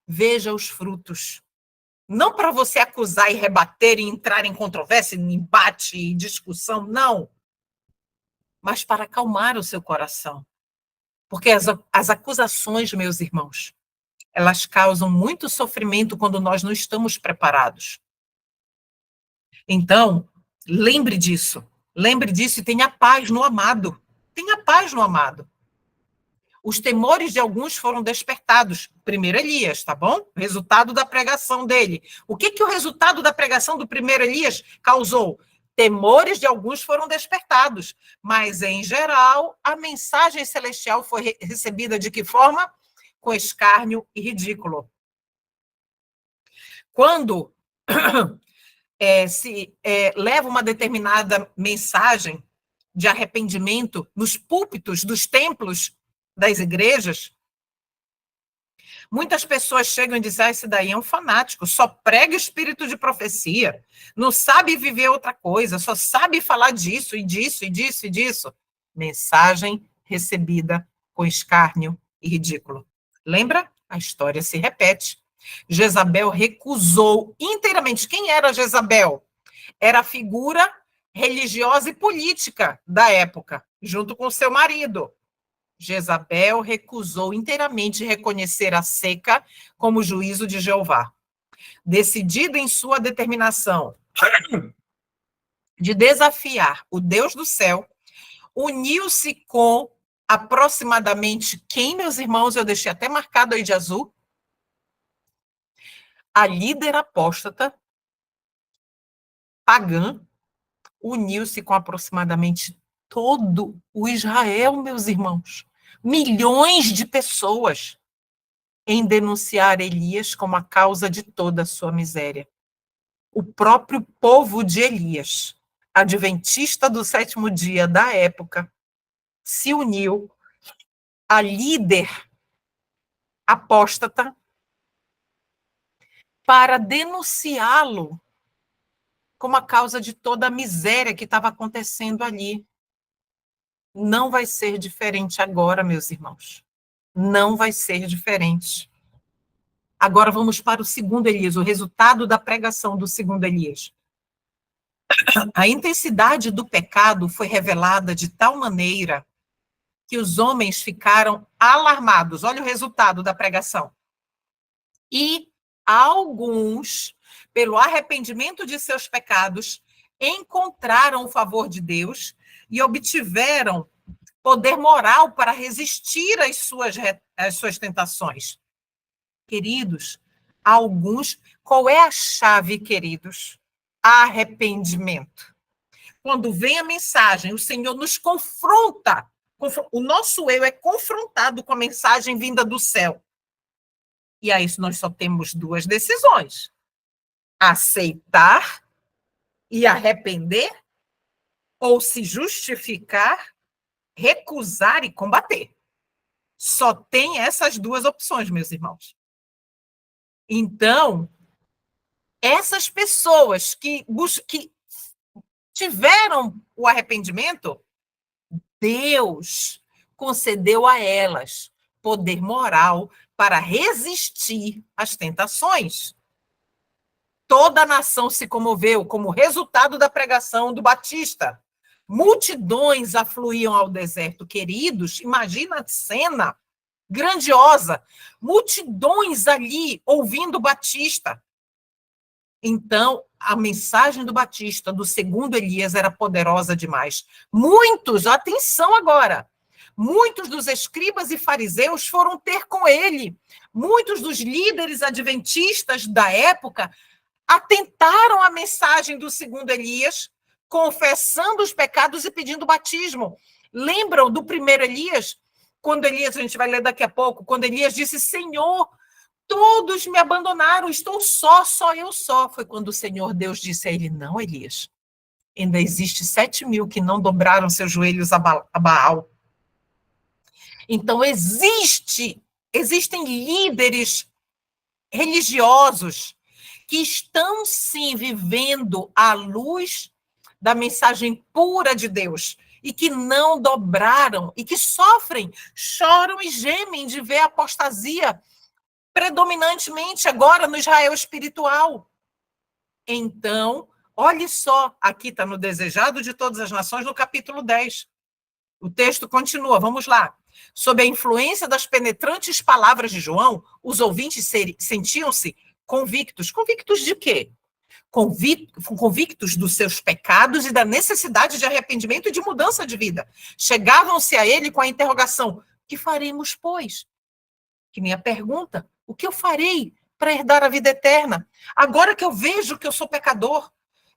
veja os frutos. Não para você acusar e rebater e entrar em controvérsia, em embate e discussão, não. Mas para acalmar o seu coração. Porque as acusações, meus irmãos, elas causam muito sofrimento quando nós não estamos preparados. Então, lembre disso. Lembre disso e tenha paz no amado. Tenha paz no amado. Os temores de alguns foram despertados. Primeiro Elias, tá bom? Resultado da pregação dele. O que o resultado da pregação do primeiro Elias causou? Temores de alguns foram despertados. Mas, em geral, a mensagem celestial foi recebida de que forma? Com escárnio e ridículo. Quando se leva uma determinada mensagem de arrependimento nos púlpitos dos templos das igrejas, muitas pessoas chegam e dizem: esse daí é um fanático, só prega espírito de profecia, não sabe viver outra coisa, só sabe falar disso, e disso, e disso, e disso. Mensagem recebida com escárnio e ridículo. Lembra? A história se repete. Jezabel recusou inteiramente. Quem era Jezabel? Era a figura religiosa e política da época, junto com seu marido. Jezabel recusou inteiramente reconhecer a seca como juízo de Jeová. Decidida em sua determinação de desafiar o Deus do céu, uniu-se com aproximadamente quem, meus irmãos? Eu deixei até marcado aí de azul. A líder apóstata pagã uniu-se com aproximadamente todo o Israel, meus irmãos. Milhões de pessoas em denunciar Elias como a causa de toda a sua miséria. O próprio povo de Elias, adventista do sétimo dia da época, se uniu à líder apóstata para denunciá-lo como a causa de toda a miséria que estava acontecendo ali. Não vai ser diferente agora, meus irmãos. Não vai ser diferente. Agora vamos para o segundo Elias, o resultado da pregação do segundo Elias. A intensidade do pecado foi revelada de tal maneira que os homens ficaram alarmados. Olha o resultado da pregação. E alguns, pelo arrependimento de seus pecados, encontraram o favor de Deus e obtiveram poder moral para resistir às suas tentações. Queridos, alguns, qual é a chave, queridos? Arrependimento. Quando vem a mensagem, o Senhor nos confronta. O nosso eu é confrontado com a mensagem vinda do céu. E aí nós só temos duas decisões: aceitar e arrepender, ou se justificar, recusar e combater. Só tem essas duas opções, meus irmãos. Então, essas pessoas que tiveram o arrependimento, Deus concedeu a elas poder moral para resistir às tentações. Toda a nação se comoveu como resultado da pregação do Batista. Multidões afluíam ao deserto. Queridos, imagina a cena grandiosa. Multidões ali ouvindo o Batista. Então, a mensagem do Batista, do segundo Elias, era poderosa demais. Muitos, atenção agora, muitos dos escribas e fariseus foram ter com ele. Muitos dos líderes adventistas da época atentaram à mensagem do segundo Elias, confessando os pecados e pedindo batismo. Lembram do primeiro Elias? Quando Elias, a gente vai ler daqui a pouco, quando Elias disse: Senhor, todos me abandonaram, estou só eu só. Foi quando o Senhor Deus disse a ele: não, Elias, ainda existe 7.000 que não dobraram seus joelhos a Baal. Então, existem líderes religiosos que estão, sim, vivendo à luz da mensagem pura de Deus e que não dobraram e que sofrem, choram e gemem de ver a apostasia predominantemente agora no Israel espiritual. Então, olhe só, aqui está no Desejado de Todas as Nações, no capítulo 10. O texto continua, vamos lá. Sob a influência das penetrantes palavras de João, os ouvintes sentiam-se convictos. Convictos de quê? Convictos dos seus pecados e da necessidade de arrependimento e de mudança de vida. Chegavam-se a ele com a interrogação: que faremos, pois? Que nem a pergunta: o que eu farei para herdar a vida eterna? Agora que eu vejo que eu sou pecador,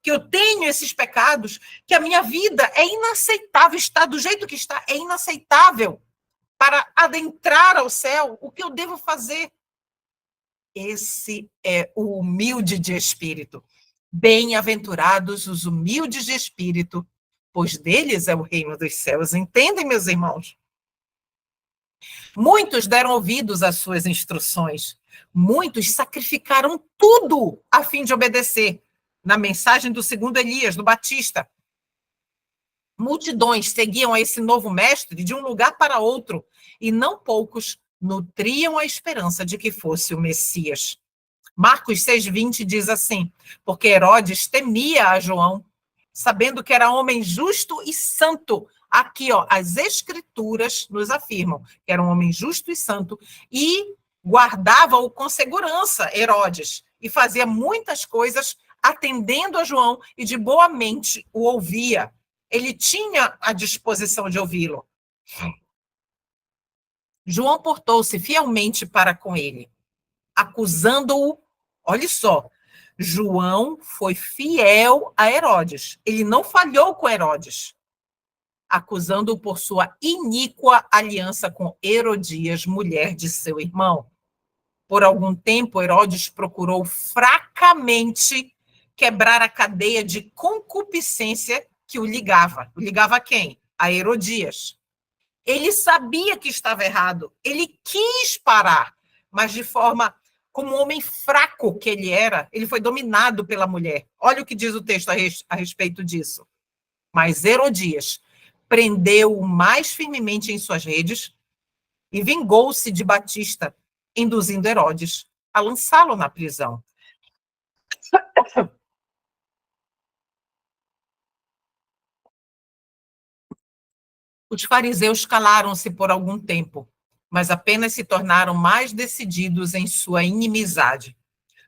que eu tenho esses pecados, que a minha vida é inaceitável, está do jeito que está, é inaceitável para adentrar ao céu, o que eu devo fazer? Esse é o humilde de espírito. Bem-aventurados os humildes de espírito, pois deles é o reino dos céus. Entendem, meus irmãos? Muitos deram ouvidos às suas instruções. Muitos sacrificaram tudo a fim de obedecer. Na mensagem do segundo Elias, do Batista, multidões seguiam a esse novo mestre de um lugar para outro, e não poucos nutriam a esperança de que fosse o Messias. Marcos 6,20 diz assim: porque Herodes temia a João, sabendo que era homem justo e santo. Aqui, ó, as escrituras nos afirmam que era um homem justo e santo, e guardava-o com segurança, Herodes, e fazia muitas coisas atendendo a João, e de boa mente o ouvia. Ele tinha a disposição de ouvi-lo. João portou-se fielmente para com ele, acusando-o. Olha só, João foi fiel a Herodes. Ele não falhou com Herodes, acusando-o por sua iníqua aliança com Herodias, mulher de seu irmão. Por algum tempo, Herodes procurou fracamente quebrar a cadeia de concupiscência que o ligava. O ligava a quem? A Herodias. Ele sabia que estava errado. Ele quis parar, mas de forma como um homem fraco que ele era, ele foi dominado pela mulher. Olha o que diz o texto a respeito disso. Mas Herodias prendeu-o mais firmemente em suas redes e vingou-se de Batista, induzindo Herodes a lançá-lo na prisão. Os fariseus calaram-se por algum tempo, mas apenas se tornaram mais decididos em sua inimizade.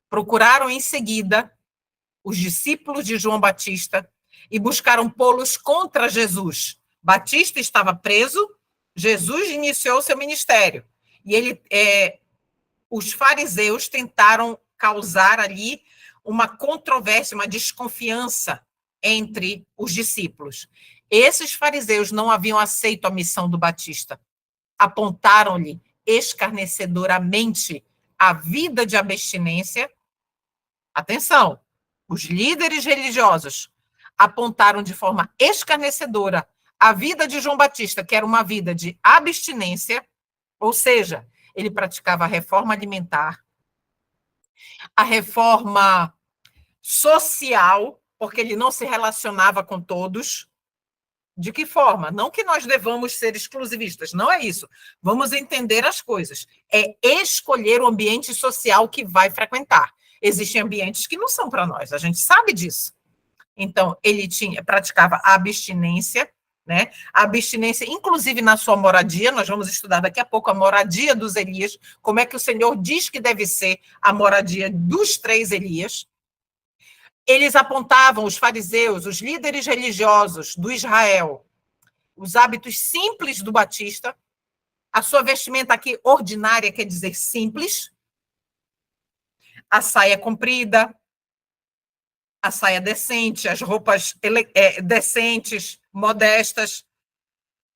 Procuraram em seguida os discípulos de João Batista e buscaram pô-los contra Jesus. Batista estava preso, Jesus iniciou seu ministério. E os fariseus tentaram causar ali uma controvérsia, uma desconfiança entre os discípulos. Esses fariseus não haviam aceito a missão do Batista. Apontaram-lhe escarnecedoramente a vida de abstinência. Atenção, os líderes religiosos apontaram de forma escarnecedora a vida de João Batista, que era uma vida de abstinência, ou seja, ele praticava a reforma alimentar, a reforma social, porque ele não se relacionava com todos. De que forma? Não que nós devamos ser exclusivistas, não é isso. Vamos entender as coisas. É escolher o ambiente social que vai frequentar. Existem ambientes que não são para nós, a gente sabe disso. Então, ele praticava a abstinência, né? A abstinência, inclusive na sua moradia, nós vamos estudar daqui a pouco a moradia dos Elias, como é que o Senhor diz que deve ser a moradia dos 3 Elias. Eles apontavam, os fariseus, os líderes religiosos do Israel, os hábitos simples do Batista, a sua vestimenta aqui ordinária, quer dizer simples, a saia comprida, a saia decente, as roupas decentes, modestas,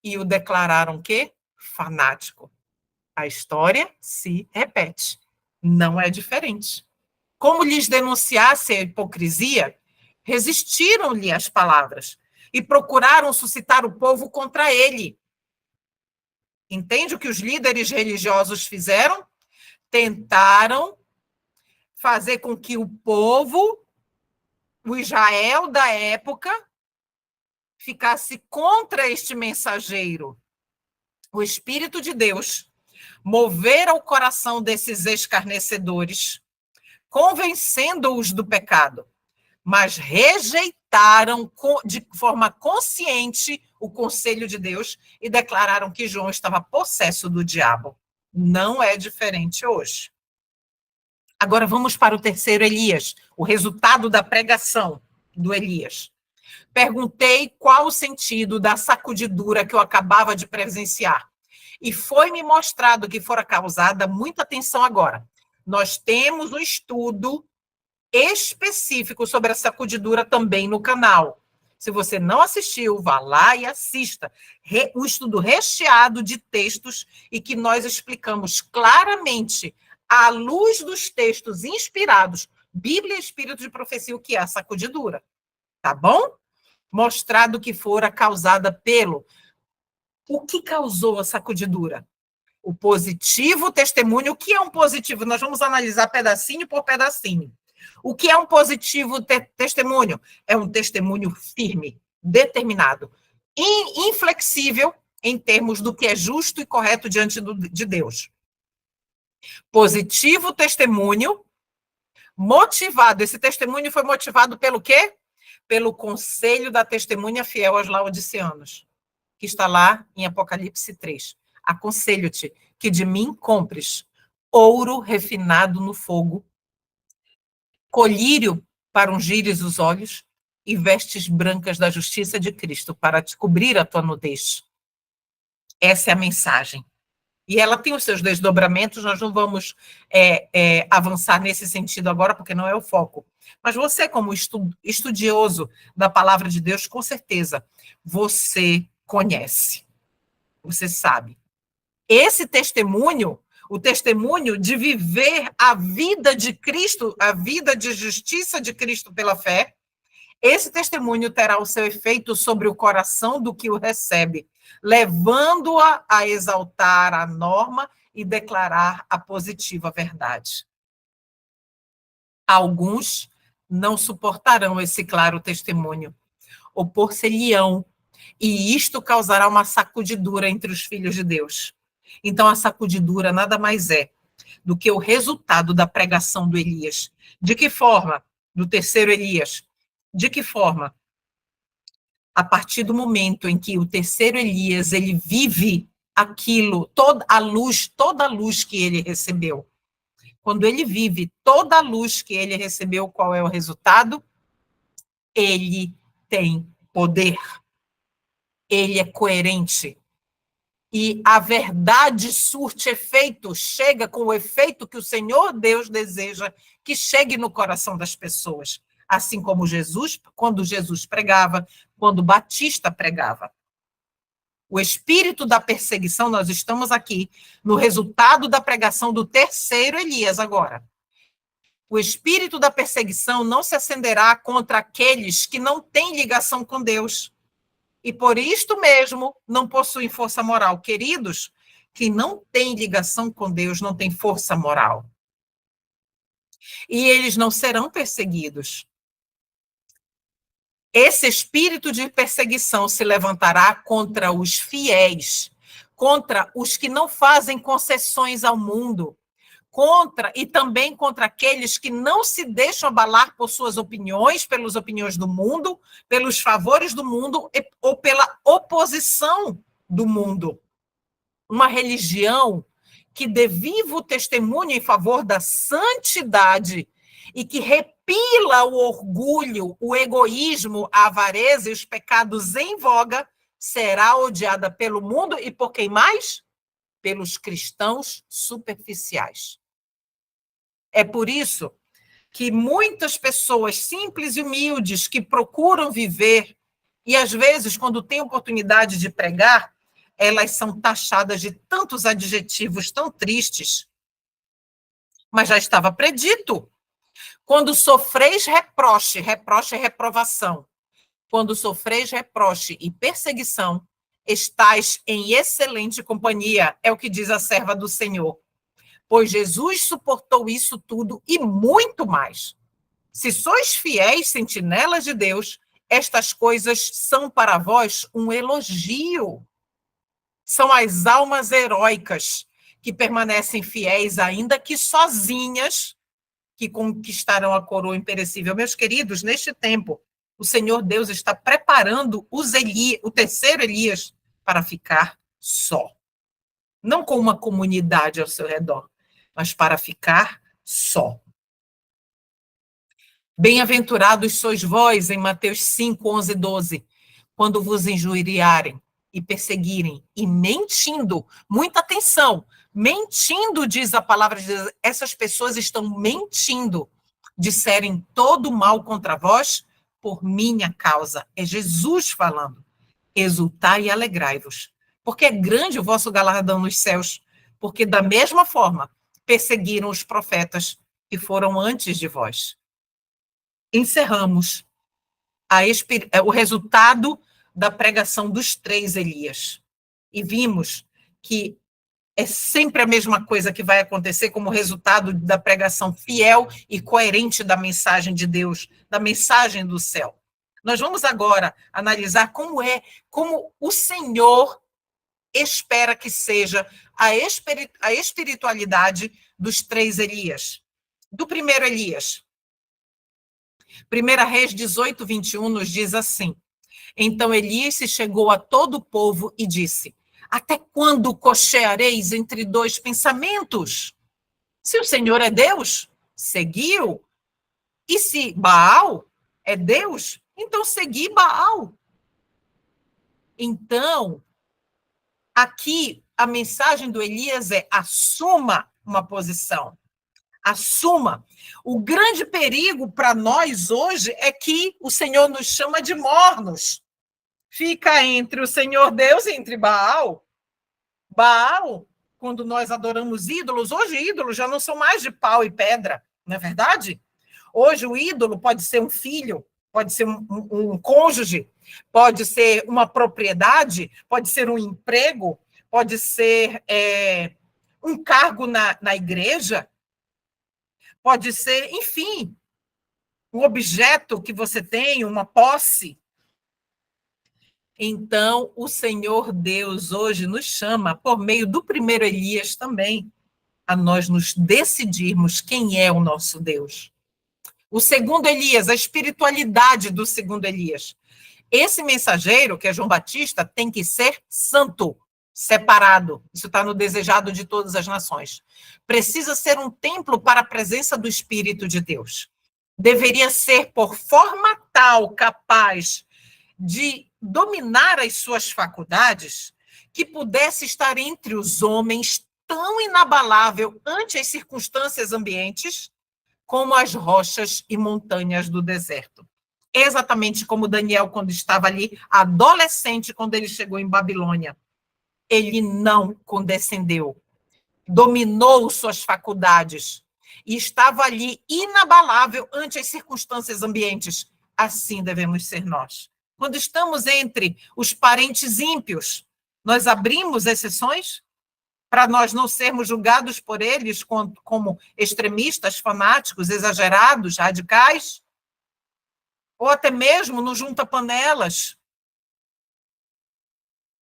e o declararam quê? Fanático. A história se repete. Não é diferente. Como lhes denunciasse a hipocrisia, resistiram-lhe as palavras e procuraram suscitar o povo contra ele. Entende o que os líderes religiosos fizeram? Tentaram fazer com que o povo, o Israel da época, ficasse contra este mensageiro. O Espírito de Deus movera o coração desses escarnecedores, convencendo-os do pecado, mas rejeitaram de forma consciente o conselho de Deus e declararam que João estava possesso do diabo. Não é diferente hoje. Agora vamos para o terceiro Elias, o resultado da pregação do Elias. Perguntei qual o sentido da sacudidura que eu acabava de presenciar. E foi-me mostrado que fora causada, muita atenção agora. Nós temos um estudo específico sobre a sacudidura também no canal. Se você não assistiu, vá lá e assista. Um estudo recheado de textos e que nós explicamos claramente, à luz dos textos inspirados, Bíblia e Espírito de Profecia, o que é a sacudidura. Tá bom? Mostrado que fora causada pelo... O que causou a sacudidura? O positivo testemunho. O que é um positivo? Nós vamos analisar pedacinho por pedacinho. O que é um positivo testemunho? É um testemunho firme, determinado, inflexível em termos do que é justo e correto diante de Deus. Positivo testemunho motivado. Esse testemunho foi motivado pelo quê? Pelo conselho da testemunha fiel aos laodiceanos, que está lá em Apocalipse 3. Aconselho-te que de mim compres ouro refinado no fogo, colírio para ungires os olhos e vestes brancas da justiça de Cristo para te cobrir a tua nudez. Essa é a mensagem. E ela tem os seus desdobramentos, nós não vamos avançar nesse sentido agora, porque não é o foco. Mas você, como estudioso da palavra de Deus, com certeza, você conhece, você sabe. Esse testemunho, o testemunho de viver a vida de Cristo, a vida de justiça de Cristo pela fé, esse testemunho terá o seu efeito sobre o coração do que o recebe, levando-a a exaltar a norma e declarar a positiva verdade. Alguns não suportarão esse claro testemunho, opor-se-lhe-ão, e isto causará uma sacudidura entre os filhos de Deus. Então, a sacudidura nada mais é do que o resultado da pregação do Elias. De que forma? Do terceiro Elias. De que forma? A partir do momento em que o terceiro Elias, ele vive aquilo, toda a luz que ele recebeu. Quando ele vive toda a luz que ele recebeu, qual é o resultado? Ele tem poder. Ele é coerente. E a verdade surte efeito, chega com o efeito que o Senhor Deus deseja que chegue no coração das pessoas. Assim como Jesus, quando Jesus pregava, quando Batista pregava. O espírito da perseguição, nós estamos aqui no resultado da pregação do terceiro Elias agora. O espírito da perseguição não se acenderá contra aqueles que não têm ligação com Deus. E por isto mesmo não possuem força moral. Queridos, que não têm ligação com Deus não têm força moral. E eles não serão perseguidos. Esse espírito de perseguição se levantará contra os fiéis, contra os que não fazem concessões ao mundo, e também contra aqueles que não se deixam abalar por suas opiniões, pelas opiniões do mundo, pelos favores do mundo ou pela oposição do mundo. Uma religião que dê vivo testemunho em favor da santidade e que repila o orgulho, o egoísmo, a avareza e os pecados em voga, será odiada pelo mundo e por quem mais? Pelos cristãos superficiais. É por isso que muitas pessoas simples e humildes que procuram viver, e às vezes, quando têm oportunidade de pregar, elas são taxadas de tantos adjetivos tão tristes. Mas já estava predito. Quando sofreis reproche, reproche é reprovação. Quando sofreis reproche e perseguição, estais em excelente companhia, é o que diz a serva do Senhor. Pois Jesus suportou isso tudo e muito mais. Se sois fiéis sentinelas de Deus, estas coisas são para vós um elogio. São as almas heróicas que permanecem fiéis, ainda que sozinhas, que conquistarão a coroa imperecível. Meus queridos, neste tempo, o Senhor Deus está preparando o terceiro Elias para ficar só. Não com uma comunidade ao seu redor, mas para ficar só. Bem-aventurados sois vós, em Mateus 5, 11 e 12, quando vos injuriarem e perseguirem, e mentindo, muita atenção, mentindo, diz a palavra de Deus, essas pessoas estão mentindo, disserem todo mal contra vós, por minha causa. É Jesus falando. Exultai e alegrai-vos, porque é grande o vosso galardão nos céus, porque da mesma forma perseguiram os profetas que foram antes de vós. Encerramos o resultado da pregação dos três Elias. E vimos que é sempre a mesma coisa que vai acontecer como resultado da pregação fiel e coerente da mensagem de Deus, da mensagem do céu. Nós vamos agora analisar como o Senhor espera que seja a espiritualidade dos três Elias. Do primeiro Elias. 1 Reis 18, 21 nos diz assim: então Elias se chegou a todo o povo e disse: até quando cocheareis entre dois pensamentos? Se o Senhor é Deus, seguiu. E se Baal é Deus, então segui Baal. Então, aqui a mensagem do Elias é: assuma uma posição. Assuma. O grande perigo para nós hoje é que o Senhor nos chama de mornos. Fica entre o Senhor Deus e entre Baal. Baal, quando nós adoramos ídolos, hoje ídolos já não são mais de pau e pedra, não é verdade? Hoje o ídolo pode ser um filho, pode ser um cônjuge, pode ser uma propriedade, pode ser um emprego, pode ser um cargo na igreja, pode ser, enfim, um objeto que você tem, uma posse. Então, o Senhor Deus hoje nos chama, por meio do primeiro Elias também, a nós nos decidirmos quem é o nosso Deus. O segundo Elias, a espiritualidade do segundo Elias. Esse mensageiro, que é João Batista, tem que ser santo, separado. Isso está no desejado de todas as nações. Precisa ser um templo para a presença do Espírito de Deus. Deveria ser, por forma tal, capaz de dominar as suas faculdades, que pudesse estar entre os homens tão inabalável ante as circunstâncias ambientes, como as rochas e montanhas do deserto. Exatamente como Daniel, quando estava ali, adolescente, quando ele chegou em Babilônia. Ele não condescendeu, dominou suas faculdades e estava ali inabalável ante as circunstâncias ambientes. Assim devemos ser nós. Quando estamos entre os parentes ímpios, nós abrimos exceções para nós não sermos julgados por eles como extremistas, fanáticos, exagerados, radicais, ou até mesmo no junta-panelas.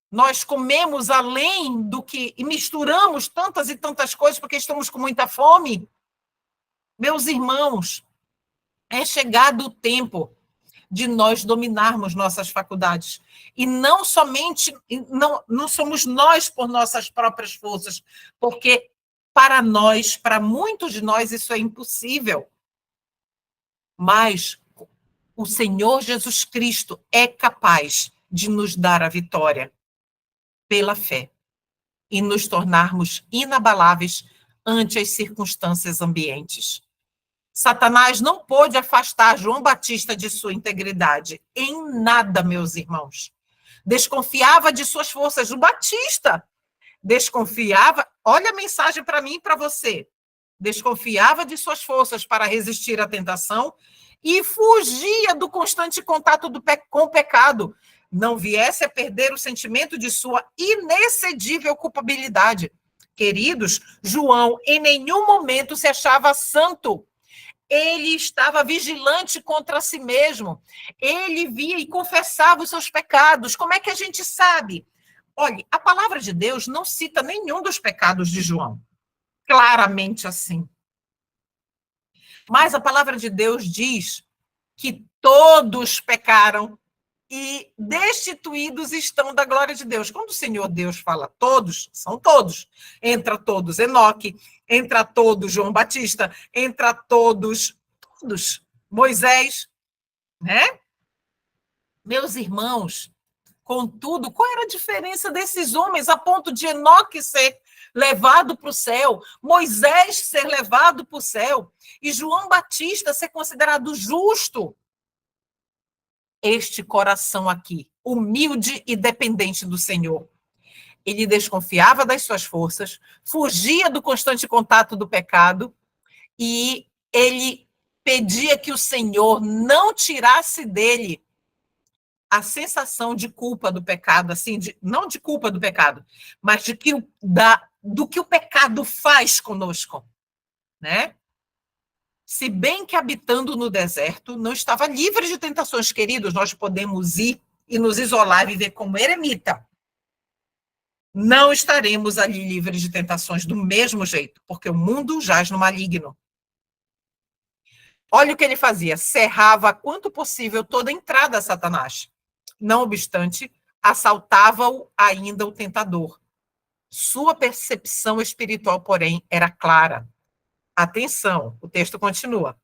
Nós comemos além do que e misturamos tantas e tantas coisas porque estamos com muita fome. Meus irmãos, é chegado o tempo de nós dominarmos nossas faculdades. E não somente, não somos nós por nossas próprias forças, porque para nós, para muitos de nós, isso é impossível. Mas o Senhor Jesus Cristo é capaz de nos dar a vitória pela fé e nos tornarmos inabaláveis ante as circunstâncias ambientes. Satanás não pôde afastar João Batista de sua integridade em nada, meus irmãos. Desconfiava de suas forças. O Batista desconfiava, olha a mensagem para mim e para você. Desconfiava de suas forças para resistir à tentação e fugia do constante contato com o pecado. Não viesse a perder o sentimento de sua inexcedível culpabilidade. Queridos, João em nenhum momento se achava santo. Ele estava vigilante contra si mesmo. Ele via e confessava os seus pecados. Como é que a gente sabe? Olha, a palavra de Deus não cita nenhum dos pecados de João. Claramente assim. Mas a palavra de Deus diz que todos pecaram e destituídos estão da glória de Deus. Quando o Senhor Deus fala todos, são todos. Entra todos Enoque, entra todos João Batista, entra todos Moisés, né? Meus irmãos, contudo, qual era a diferença desses homens a ponto de Enoque ser levado para o céu, Moisés ser levado para o céu e João Batista ser considerado justo? Este coração aqui, humilde e dependente do Senhor. Ele desconfiava das suas forças, fugia do constante contato do pecado e ele pedia que o Senhor não tirasse dele a sensação de culpa do pecado, assim, não de culpa do pecado, mas do que o pecado faz conosco, né? Se bem que habitando no deserto, não estava livre de tentações, queridos, nós podemos ir e nos isolar e viver como eremita. Não estaremos ali livres de tentações do mesmo jeito, porque o mundo jaz no maligno. Olha o que ele fazia, cerrava quanto possível toda a entrada a Satanás. Não obstante, assaltava-o ainda o tentador. Sua percepção espiritual, porém, era clara. Atenção, o texto continua.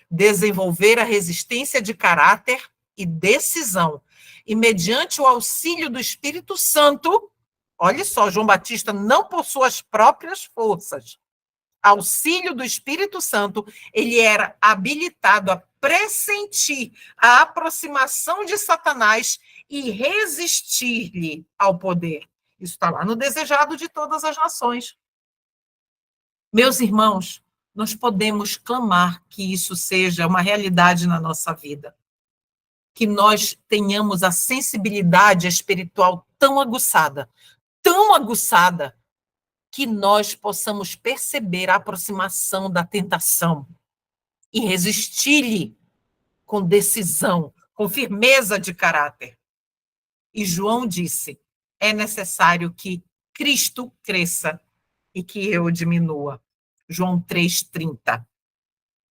Desenvolver a resistência de caráter e decisão. E mediante o auxílio do Espírito Santo, olha só, João Batista não por suas próprias forças. Auxílio do Espírito Santo, ele era habilitado a pressentir a aproximação de Satanás e resistir-lhe ao poder. Isso está lá no desejado de todas as nações. Meus irmãos, nós podemos clamar que isso seja uma realidade na nossa vida. Que nós tenhamos a sensibilidade espiritual tão aguçada, que nós possamos perceber a aproximação da tentação. e resisti-lhe com decisão, com firmeza de caráter. E João disse: é necessário que Cristo cresça e que eu diminua. João 3,30.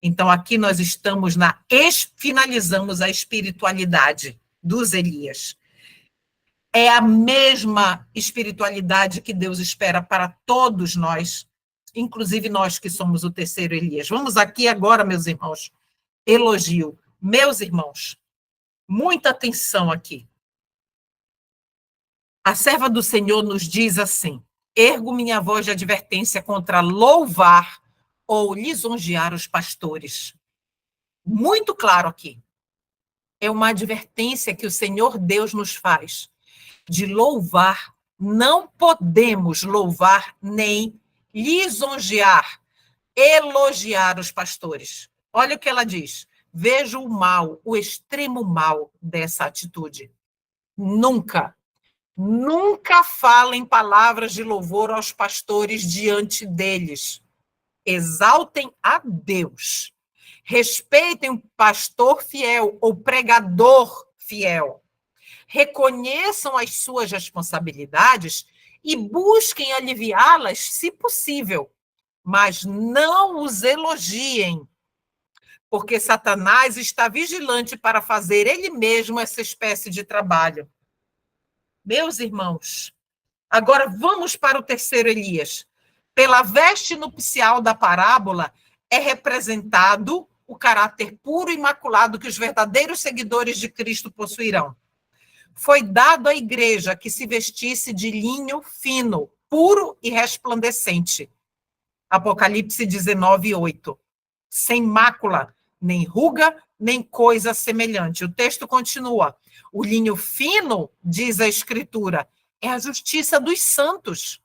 Então, aqui nós estamos finalizamos a espiritualidade dos Elias. É a mesma espiritualidade que Deus espera para todos nós, inclusive nós que somos o terceiro Elias. Vamos aqui agora, meus irmãos, elogio. Meus irmãos, muita atenção aqui. A serva do Senhor nos diz assim: ergo minha voz de advertência contra louvar ou lisonjear os pastores. Muito claro aqui. É uma advertência que o Senhor Deus nos faz de louvar. Não podemos louvar nem lisonjear, elogiar os pastores. Olha o que ela diz. Vejo o mal, o extremo mal dessa atitude. Nunca falem palavras de louvor aos pastores diante deles. Exaltem a Deus. Respeitem o pastor fiel ou pregador fiel. Reconheçam as suas responsabilidades e busquem aliviá-las, se possível. Mas não os elogiem, porque Satanás está vigilante para fazer ele mesmo essa espécie de trabalho. Meus irmãos, agora vamos para o terceiro Elias. Pela veste nupcial da parábola é representado o caráter puro e imaculado que os verdadeiros seguidores de Cristo possuirão. Foi dado à igreja que se vestisse de linho fino, puro e resplandecente. Apocalipse 19:8. Sem mácula, nem ruga, nem coisa semelhante. O texto continua. O linho fino, diz a Escritura, é a justiça dos santos.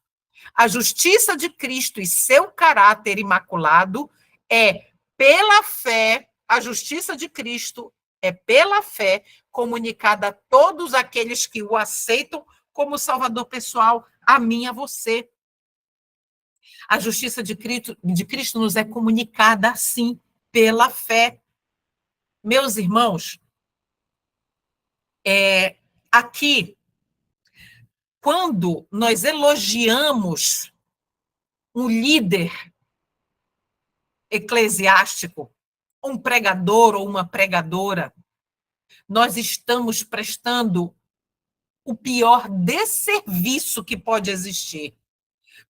A justiça de Cristo e seu caráter imaculado é pela fé, a justiça de Cristo é pela fé comunicada a todos aqueles que o aceitam como Salvador pessoal, a mim, a você. A justiça de Cristo nos é comunicada assim, pela fé. Meus irmãos, aqui, quando nós elogiamos um líder eclesiástico, um pregador ou uma pregadora, nós estamos prestando o pior desserviço que pode existir.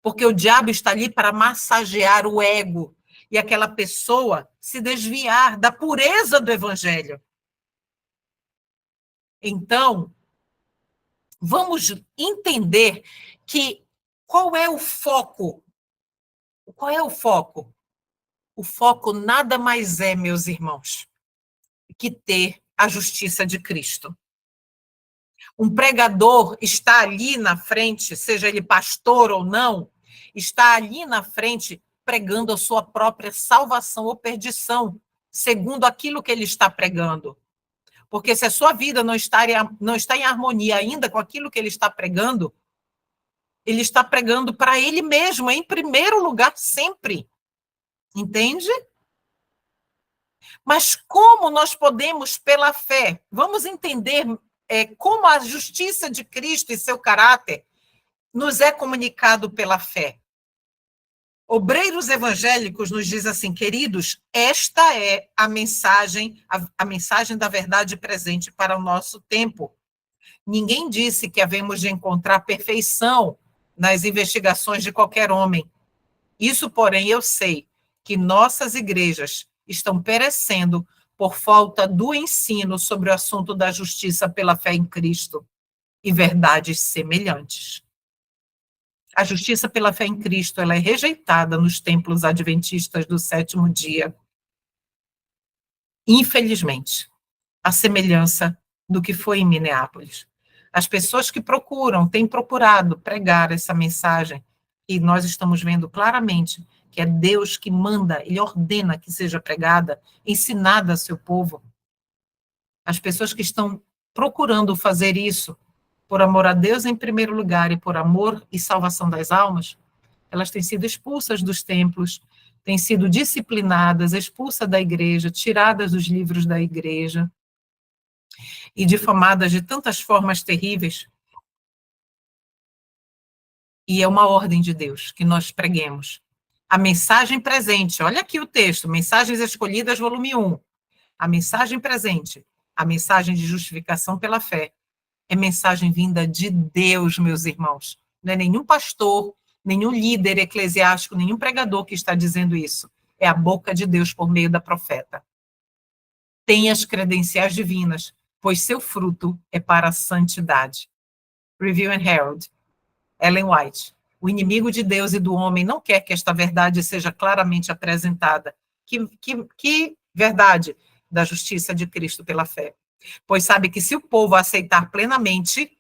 Porque o diabo está ali para massagear o ego e aquela pessoa se desviar da pureza do evangelho. Então, vamos entender que qual é o foco? Qual é o foco? O foco nada mais é, meus irmãos, que ter a justiça de Cristo. Um pregador está ali na frente, seja ele pastor ou não, está ali na frente pregando a sua própria salvação ou perdição, segundo aquilo que ele está pregando. Porque se a sua vida não está em harmonia ainda com aquilo que ele está pregando para ele mesmo, em primeiro lugar, sempre. Entende? Mas como nós podemos, pela fé, vamos entender como a justiça de Cristo e seu caráter nos é comunicado pela fé. Obreiros evangélicos nos diz assim, queridos, esta é a mensagem da verdade presente para o nosso tempo. Ninguém disse que havemos de encontrar perfeição nas investigações de qualquer homem. Isso, porém, eu sei que nossas igrejas estão perecendo por falta do ensino sobre o assunto da justiça pela fé em Cristo e verdades semelhantes. A justiça pela fé em Cristo, ela é rejeitada nos templos adventistas do sétimo dia. Infelizmente, a semelhança do que foi em Minneapolis. As pessoas que têm procurado pregar essa mensagem, e nós estamos vendo claramente que é Deus que manda, Ele ordena que seja pregada, ensinada a seu povo. As pessoas que estão procurando fazer isso, por amor a Deus em primeiro lugar e por amor e salvação das almas, elas têm sido expulsas dos templos, têm sido disciplinadas, expulsas da igreja, tiradas dos livros da igreja e difamadas de tantas formas terríveis. E é uma ordem de Deus que nós preguemos. A mensagem presente, olha aqui o texto, Mensagens Escolhidas, volume 1. A mensagem presente, a mensagem de justificação pela fé, é mensagem vinda de Deus, meus irmãos. Não é nenhum pastor, nenhum líder eclesiástico, nenhum pregador que está dizendo isso. É a boca de Deus por meio da profeta. Tem as credenciais divinas, pois seu fruto é para a santidade. Review and Herald, Ellen White. O inimigo de Deus e do homem não quer que esta verdade seja claramente apresentada. Que verdade? Da justiça de Cristo pela fé. Pois sabe que se o povo aceitar plenamente,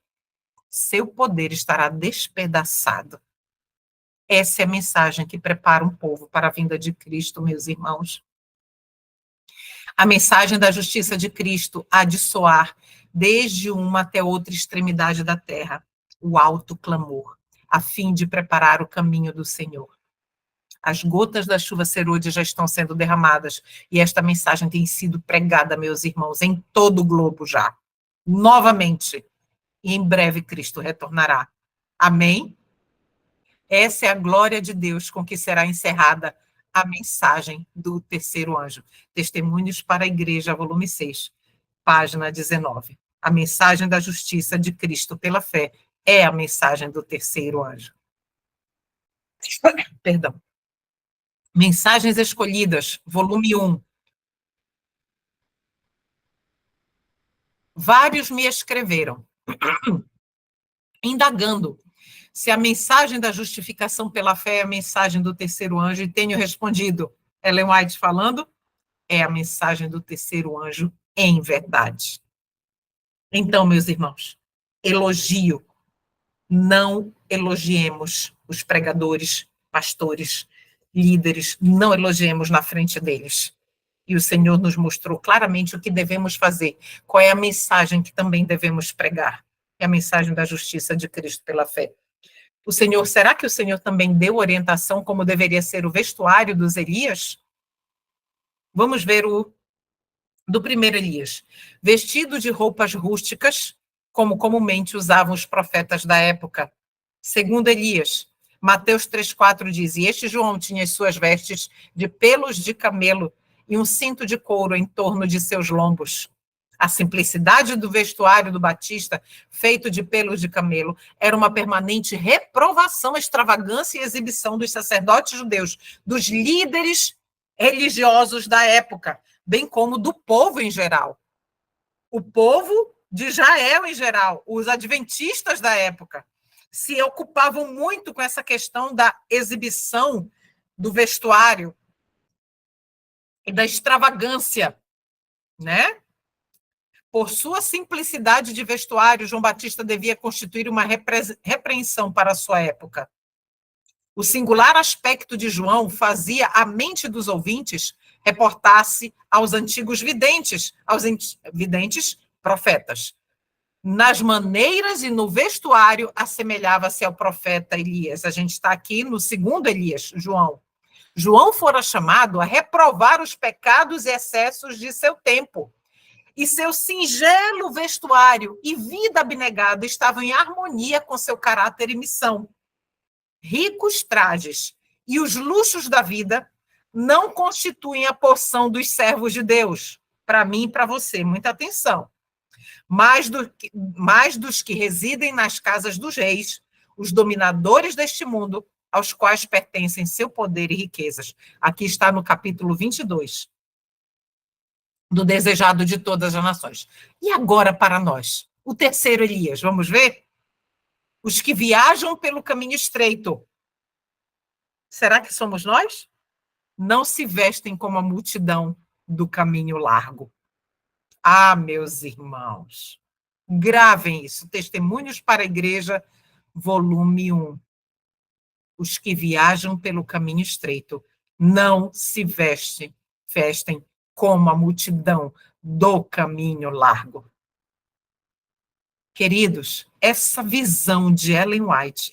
seu poder estará despedaçado. Essa é a mensagem que prepara um povo para a vinda de Cristo, meus irmãos. A mensagem da justiça de Cristo há de soar desde uma até outra extremidade da terra, o alto clamor, a fim de preparar o caminho do Senhor. As gotas da chuva serôdia já estão sendo derramadas, e esta mensagem tem sido pregada, meus irmãos, em todo o globo já. Novamente. E em breve Cristo retornará. Amém? Essa é a glória de Deus com que será encerrada a mensagem do terceiro anjo. Testemunhos para a Igreja, volume 6, página 19. A mensagem da justiça de Cristo pela fé é a mensagem do terceiro anjo. Perdão. Mensagens Escolhidas, volume 1. Vários me escreveram, indagando se a mensagem da justificação pela fé é a mensagem do terceiro anjo, e tenho respondido, Ellen White falando, é a mensagem do terceiro anjo em verdade. Então, meus irmãos, elogio, não elogiemos os pregadores, pastores, líderes, não elogiemos na frente deles. E o Senhor nos mostrou claramente o que devemos fazer, qual é a mensagem que também devemos pregar. É a mensagem da justiça de Cristo pela fé. O Senhor, será que o Senhor também deu orientação como deveria ser o vestuário dos Elias? Vamos ver o do primeiro Elias. Vestido de roupas rústicas, como comumente usavam os profetas da época. Segundo Elias, Mateus 3,4 diz, e este João tinha as suas vestes de pelos de camelo e um cinto de couro em torno de seus lombos. A simplicidade do vestuário do Batista, feito de pelos de camelo, era uma permanente reprovação, extravagância e exibição dos sacerdotes judeus, dos líderes religiosos da época, bem como do povo em geral. O povo de Israel em geral, os adventistas da época, se ocupavam muito com essa questão da exibição do vestuário e da extravagância, né? Por sua simplicidade de vestuário, João Batista devia constituir uma repreensão para a sua época. O singular aspecto de João fazia a mente dos ouvintes reportar-se aos antigos videntes, aos videntes profetas. Nas maneiras e no vestuário, assemelhava-se ao profeta Elias. A gente está aqui no segundo Elias, João. João fora chamado a reprovar os pecados e excessos de seu tempo. E seu singelo vestuário e vida abnegada estavam em harmonia com seu caráter e missão. Ricos trajes e os luxos da vida não constituem a porção dos servos de Deus. Para mim e para você, muita atenção. Mais dos que residem nas casas dos reis, os dominadores deste mundo, aos quais pertencem seu poder e riquezas. Aqui está no capítulo 22. Do desejado de todas as nações. E agora para nós, o terceiro Elias, vamos ver? Os que viajam pelo caminho estreito. Será que somos nós? Não se vestem como a multidão do caminho largo. Ah, meus irmãos, gravem isso. Testemunhos para a Igreja, volume 1. Os que viajam pelo caminho estreito não se vestem como a multidão do caminho largo. Queridos, essa visão de Ellen White,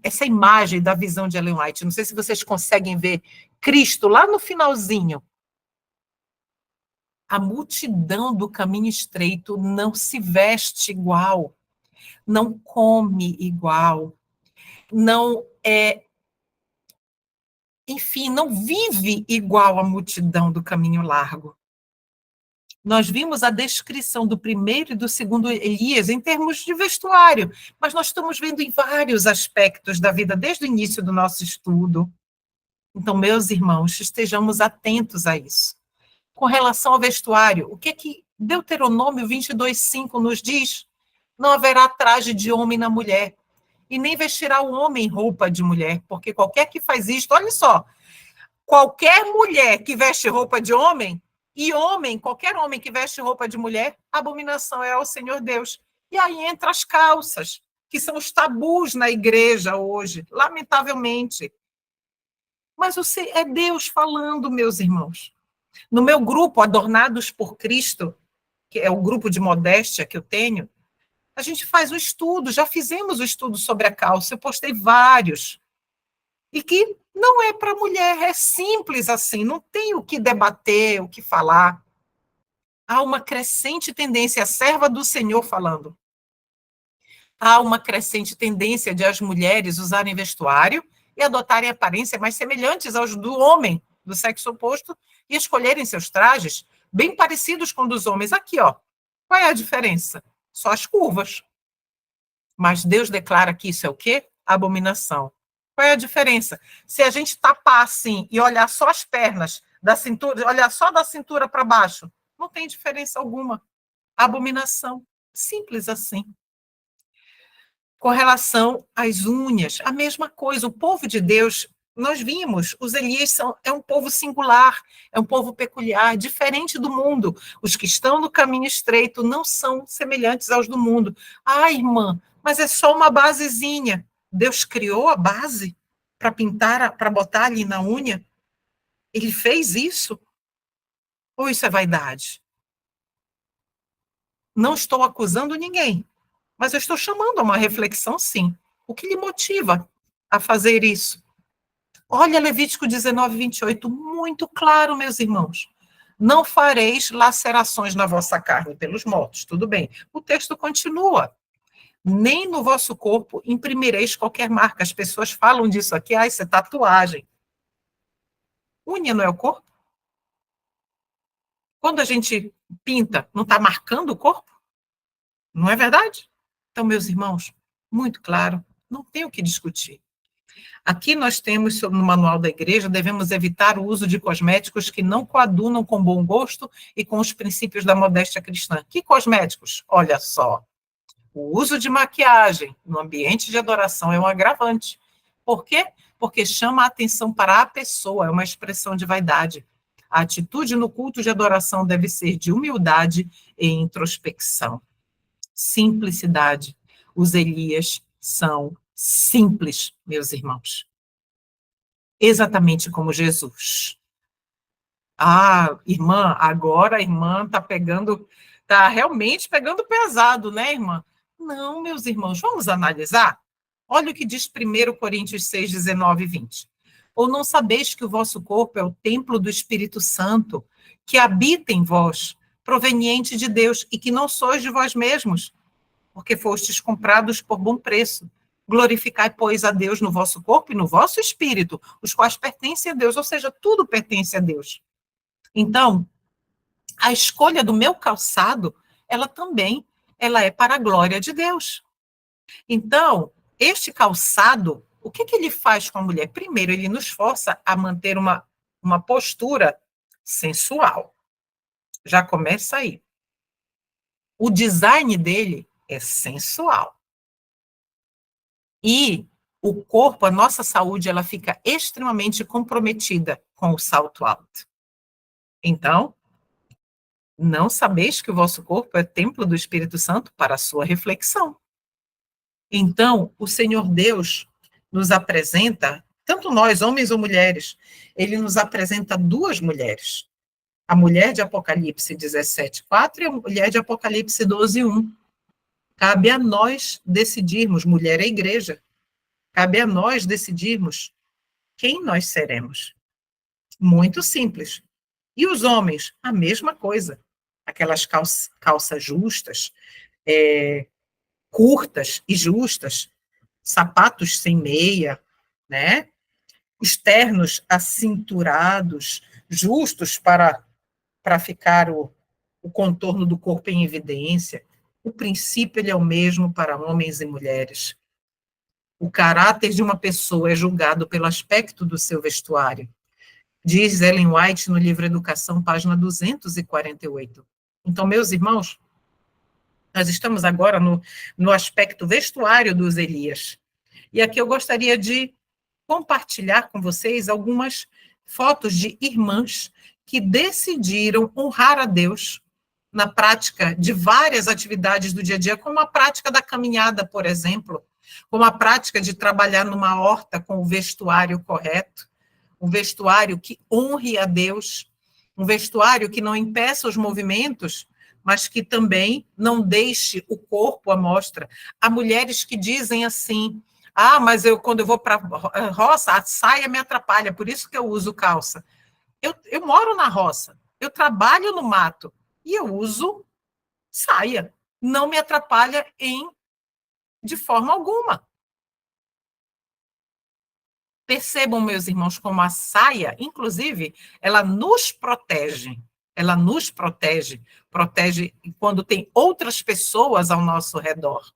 essa imagem da visão de Ellen White, não sei se vocês conseguem ver Cristo lá no finalzinho. A multidão do caminho estreito não se veste igual, não come igual, não enfim, não vive igual à multidão do caminho largo. Nós vimos a descrição do primeiro e do segundo Elias em termos de vestuário, mas nós estamos vendo em vários aspectos da vida desde o início do nosso estudo. Então, meus irmãos, estejamos atentos a isso. Com relação ao vestuário, o que Deuteronômio 22:5 nos diz? Não haverá traje de homem na mulher, e nem vestirá o homem roupa de mulher, porque qualquer que faz isto, olha só, qualquer mulher que veste roupa de homem, e qualquer homem que veste roupa de mulher, abominação é ao Senhor Deus. E aí entra as calças, que são os tabus na igreja hoje, lamentavelmente. Mas é Deus falando, meus irmãos. No meu grupo, Adornados por Cristo, que é o grupo de modéstia que eu tenho, a gente faz o estudo, já fizemos o estudo sobre a calça, eu postei vários. E que não é para mulher, é simples assim, não tem o que debater, o que falar. Há uma crescente tendência, a serva do Senhor falando, há uma crescente tendência de as mulheres usarem vestuário e adotarem aparência mais semelhantes aos do homem, do sexo oposto, e escolherem seus trajes bem parecidos com os dos homens. Aqui, ó, qual é a diferença? Só as curvas. Mas Deus declara que isso é o quê? Abominação. Qual é a diferença? Se a gente tapar assim e olhar só as pernas da cintura, olhar só da cintura para baixo, não tem diferença alguma. Abominação. Simples assim. Com relação às unhas, a mesma coisa. O povo de Deus, nós vimos, os Elias é um povo singular, é um povo peculiar, diferente do mundo. Os que estão no caminho estreito não são semelhantes aos do mundo. Ah, irmã, mas é só uma basezinha. Deus criou a base para pintar, para botar ali na unha? Ele fez isso? Ou isso é vaidade? Não estou acusando ninguém, mas eu estou chamando a uma reflexão, sim. O que lhe motiva a fazer isso? Olha Levítico 19:28, muito claro, meus irmãos. Não fareis lacerações na vossa carne pelos mortos. Tudo bem. O texto continua. Nem no vosso corpo imprimireis qualquer marca. As pessoas falam disso aqui, isso é tatuagem. Unha não é o corpo? Quando a gente pinta, não está marcando o corpo? Não é verdade? Então, meus irmãos, muito claro, não tem o que discutir. Aqui nós temos, no manual da igreja, devemos evitar o uso de cosméticos que não coadunam com bom gosto e com os princípios da modéstia cristã. Que cosméticos? Olha só. O uso de maquiagem no ambiente de adoração é um agravante. Por quê? Porque chama a atenção para a pessoa, é uma expressão de vaidade. A atitude no culto de adoração deve ser de humildade e introspecção. Simplicidade. Os Elias são simples, meus irmãos. Exatamente como Jesus. Ah, irmã, agora a irmã está realmente pegando pesado, né, irmã? Não, meus irmãos, vamos analisar? Olha o que diz 1 Coríntios 6, 19 e 20. Ou não sabeis que o vosso corpo é o templo do Espírito Santo, que habita em vós, proveniente de Deus, e que não sois de vós mesmos, porque fostes comprados por bom preço. Glorificai, pois, a Deus no vosso corpo e no vosso espírito, os quais pertencem a Deus, ou seja, tudo pertence a Deus. Então, a escolha do meu calçado, ela é para a glória de Deus. Então, este calçado, o que ele faz com a mulher? Primeiro, ele nos força a manter uma postura sensual. Já começa aí. O design dele é sensual. E o corpo, a nossa saúde, ela fica extremamente comprometida com o salto alto. Então, não sabeis que o vosso corpo é templo do Espírito Santo para a sua reflexão. Então, o Senhor Deus nos apresenta, tanto nós, homens ou mulheres, ele nos apresenta duas mulheres. A mulher de Apocalipse 17:4 e a mulher de Apocalipse 12:1. Cabe a nós decidirmos, mulher é igreja, cabe a nós decidirmos quem nós seremos. Muito simples. E os homens, a mesma coisa. Aquelas calças justas, curtas e justas, sapatos sem meia, né? Os ternos acinturados, justos para ficar o contorno do corpo em evidência. O princípio ele é o mesmo para homens e mulheres. O caráter de uma pessoa é julgado pelo aspecto do seu vestuário. Diz Ellen White no livro Educação, página 248. Então, meus irmãos, nós estamos agora no aspecto vestuário dos Elias. E aqui eu gostaria de compartilhar com vocês algumas fotos de irmãs que decidiram honrar a Deus na prática de várias atividades do dia a dia, como a prática da caminhada, por exemplo, como a prática de trabalhar numa horta com o vestuário correto, um vestuário que honre a Deus, um vestuário que não impeça os movimentos, mas que também não deixe o corpo à mostra. Há mulheres que dizem assim: ah, mas quando eu vou para a roça, a saia me atrapalha, por isso que eu uso calça. Eu moro na roça, eu trabalho no mato e eu uso saia. Não me atrapalha de forma alguma. Percebam, meus irmãos, como a saia, inclusive, ela nos protege. Ela nos protege quando tem outras pessoas ao nosso redor.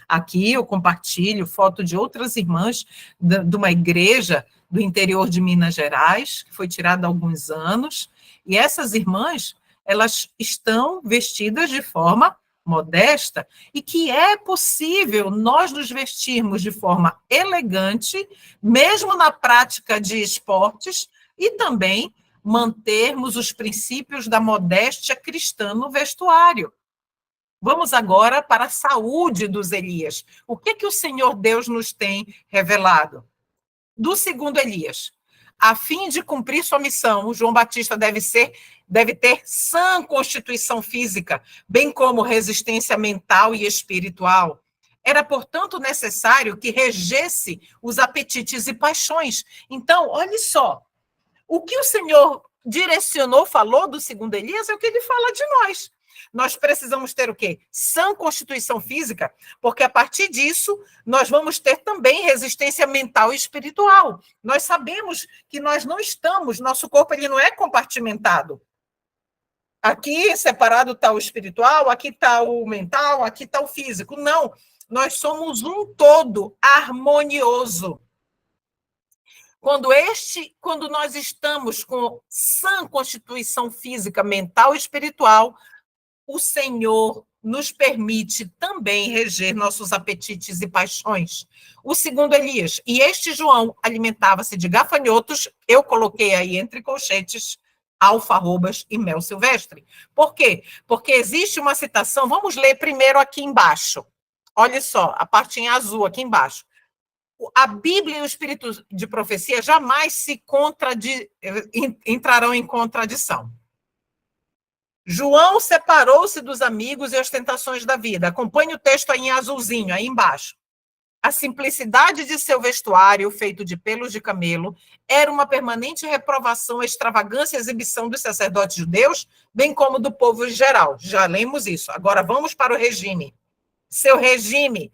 Aqui eu compartilho foto de outras irmãs de uma igreja do interior de Minas Gerais, que foi tirada há alguns anos, e essas irmãs, elas estão vestidas de forma modesta, e que é possível nós nos vestirmos de forma elegante, mesmo na prática de esportes, e também mantermos os princípios da modéstia cristã no vestuário. Vamos agora para a saúde dos Elias. O que o Senhor Deus nos tem revelado? Do segundo Elias, a fim de cumprir sua missão, João Batista deve ter sã constituição física, bem como resistência mental e espiritual. Era, portanto, necessário que regesse os apetites e paixões. Então, olhe só, o que o Senhor direcionou, falou do segundo Elias, é o que ele fala de nós. Nós precisamos ter o quê? Sã constituição física, porque a partir disso nós vamos ter também resistência mental e espiritual. Nós sabemos que nós não estamos, nosso corpo ele não é compartimentado. Aqui separado está o espiritual, aqui está o mental, aqui está o físico. Não, nós somos um todo harmonioso. Quando nós estamos com sã constituição física, mental e espiritual, o Senhor nos permite também reger nossos apetites e paixões. O segundo Elias, e este João alimentava-se de gafanhotos, eu coloquei aí entre colchetes, alfarrobas e mel silvestre. Por quê? Porque existe uma citação, vamos ler primeiro aqui embaixo. Olha só, a parte em azul aqui embaixo. A Bíblia e o Espírito de profecia jamais entrarão em contradição. João separou-se dos amigos e ostentações da vida. Acompanhe o texto aí em azulzinho, aí embaixo. A simplicidade de seu vestuário, feito de pelos de camelo, era uma permanente reprovação à extravagância e exibição dos sacerdotes judeus, bem como do povo em geral. Já lemos isso. Agora vamos para o regime. Seu regime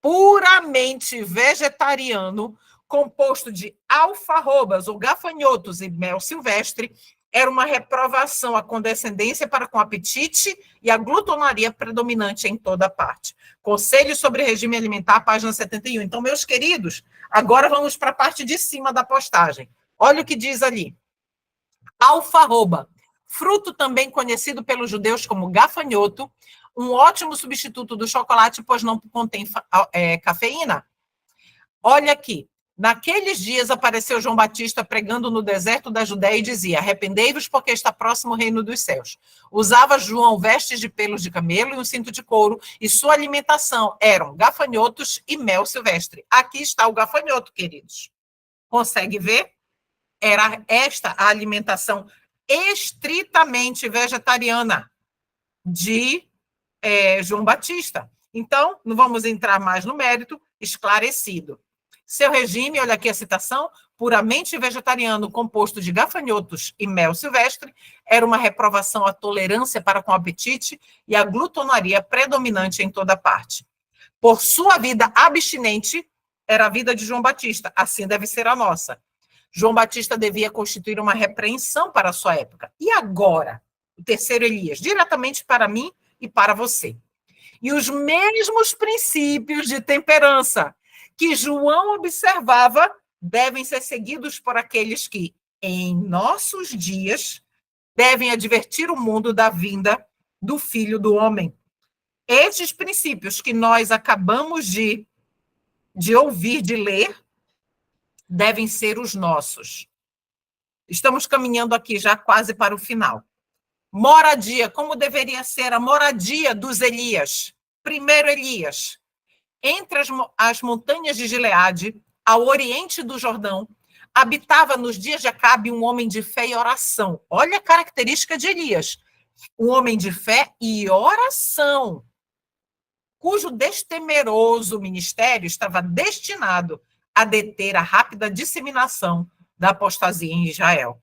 puramente vegetariano, composto de alfarrobas ou gafanhotos e mel silvestre, era uma reprovação à condescendência para com o apetite e a glutonaria predominante em toda parte. Conselho sobre regime alimentar, página 71. Então, meus queridos, agora vamos para a parte de cima da postagem. Olha o que diz ali. Alfarroba, fruto também conhecido pelos judeus como gafanhoto, um ótimo substituto do chocolate, pois não contém cafeína. Olha aqui. Naqueles dias apareceu João Batista pregando no deserto da Judéia e dizia: arrependei-vos porque está próximo o reino dos céus. Usava João vestes de pelos de camelo e um cinto de couro, e sua alimentação eram gafanhotos e mel silvestre. Aqui está o gafanhoto, queridos. Consegue ver? Era esta a alimentação estritamente vegetariana de João Batista. Então, não vamos entrar mais no mérito, esclarecido. Seu regime, olha aqui a citação, puramente vegetariano, composto de gafanhotos e mel silvestre, era uma reprovação à tolerância para com o apetite e à glutonaria predominante em toda parte. Por sua vida abstinente, era a vida de João Batista, assim deve ser a nossa. João Batista devia constituir uma repreensão para a sua época. E agora, o terceiro Elias, diretamente para mim e para você. E os mesmos princípios de temperança que João observava devem ser seguidos por aqueles que, em nossos dias, devem advertir o mundo da vinda do Filho do Homem. Esses princípios que nós acabamos de ouvir, de ler, devem ser os nossos. Estamos caminhando aqui já quase para o final. Moradia, como deveria ser a moradia dos Elias? Primeiro Elias, entre as montanhas de Gileade, ao oriente do Jordão, habitava nos dias de Acabe um homem de fé e oração. Olha a característica de Elias. Um homem de fé e oração, cujo destemeroso ministério estava destinado a deter a rápida disseminação da apostasia em Israel.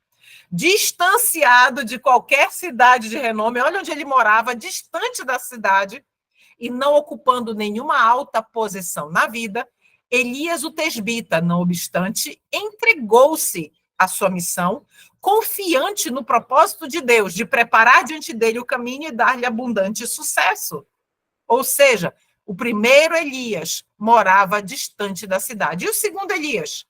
Distanciado de qualquer cidade de renome, olha onde ele morava, distante da cidade, e não ocupando nenhuma alta posição na vida, Elias o tesbita, não obstante, entregou-se à sua missão, confiante no propósito de Deus, de preparar diante dele o caminho e dar-lhe abundante sucesso. Ou seja, o primeiro Elias morava distante da cidade. E o segundo Elias?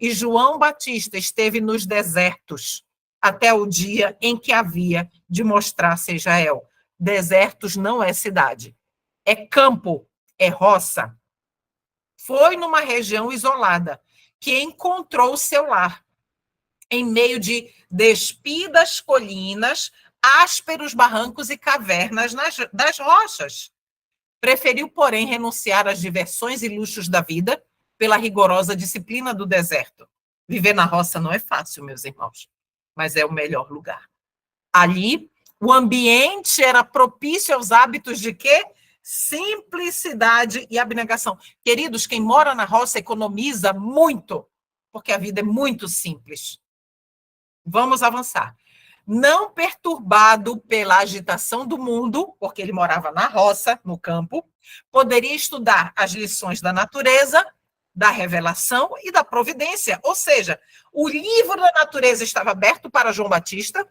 E João Batista esteve nos desertos até o dia em que havia de mostrar-se a Israel. Desertos não é cidade, é campo, é roça. Foi numa região isolada que encontrou o seu lar, em meio de despidas colinas, ásperos barrancos e cavernas das rochas. Preferiu, porém, renunciar às diversões e luxos da vida pela rigorosa disciplina do deserto. Viver na roça não é fácil, meus irmãos, mas é o melhor lugar. Ali, o ambiente era propício aos hábitos de quê? Simplicidade e abnegação. Queridos, quem mora na roça economiza muito, porque a vida é muito simples. Vamos avançar. Não perturbado pela agitação do mundo, porque ele morava na roça, no campo, poderia estudar as lições da natureza, da revelação e da providência. Ou seja, o livro da natureza estava aberto para João Batista,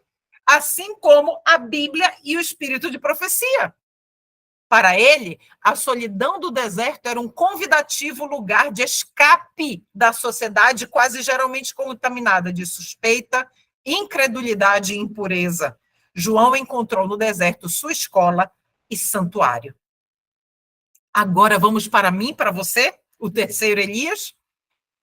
assim como a Bíblia e o espírito de profecia. Para ele, a solidão do deserto era um convidativo lugar de escape da sociedade quase geralmente contaminada de suspeita, incredulidade e impureza. João encontrou no deserto sua escola e santuário. Agora vamos para mim, para você, o terceiro Elias.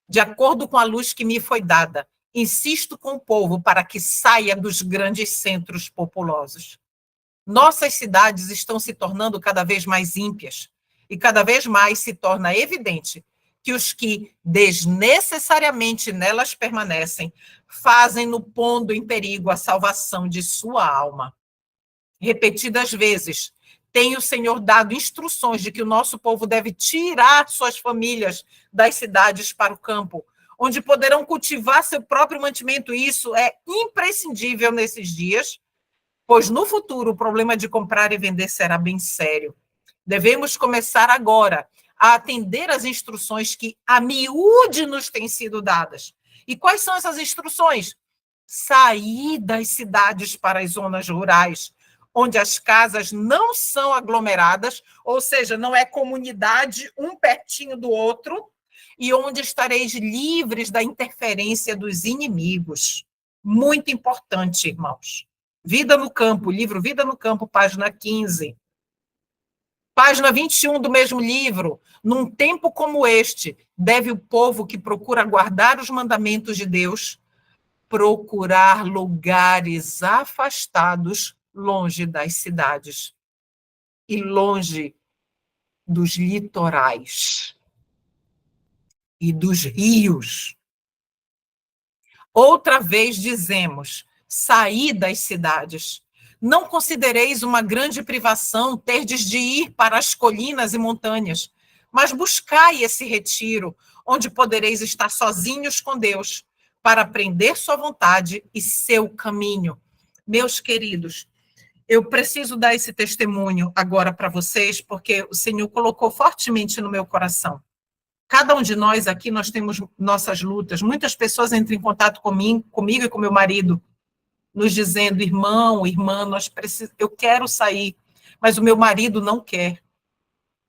De acordo com a luz que me foi dada, insisto com o povo para que saia dos grandes centros populosos. Nossas cidades estão se tornando cada vez mais ímpias e cada vez mais se torna evidente que os que desnecessariamente nelas permanecem fazem-no pondo em perigo a salvação de sua alma. Repetidas vezes, tem o Senhor dado instruções de que o nosso povo deve tirar suas famílias das cidades para o campo, onde poderão cultivar seu próprio mantimento. Isso é imprescindível nesses dias, pois no futuro o problema de comprar e vender será bem sério. Devemos começar agora a atender às instruções que a miúde nos têm sido dadas. E quais são essas instruções? Sair das cidades para as zonas rurais, onde as casas não são aglomeradas, ou seja, não é comunidade um pertinho do outro, e onde estareis livres da interferência dos inimigos. Muito importante, irmãos. Vida no Campo, livro Vida no Campo, página 15. Página 21 do mesmo livro. Num tempo como este, deve o povo que procura guardar os mandamentos de Deus procurar lugares afastados, longe das cidades e longe dos litorais e dos rios. Outra vez dizemos, saí das cidades. Não considereis uma grande privação terdes de ir para as colinas e montanhas, mas buscai esse retiro, onde podereis estar sozinhos com Deus, para aprender sua vontade e seu caminho. Meus queridos, eu preciso dar esse testemunho agora para vocês, porque o Senhor colocou fortemente no meu coração. Cada um de nós aqui, nós temos nossas lutas. Muitas pessoas entram em contato comigo e com meu marido, nos dizendo, irmão, irmã, eu quero sair, mas o meu marido não quer.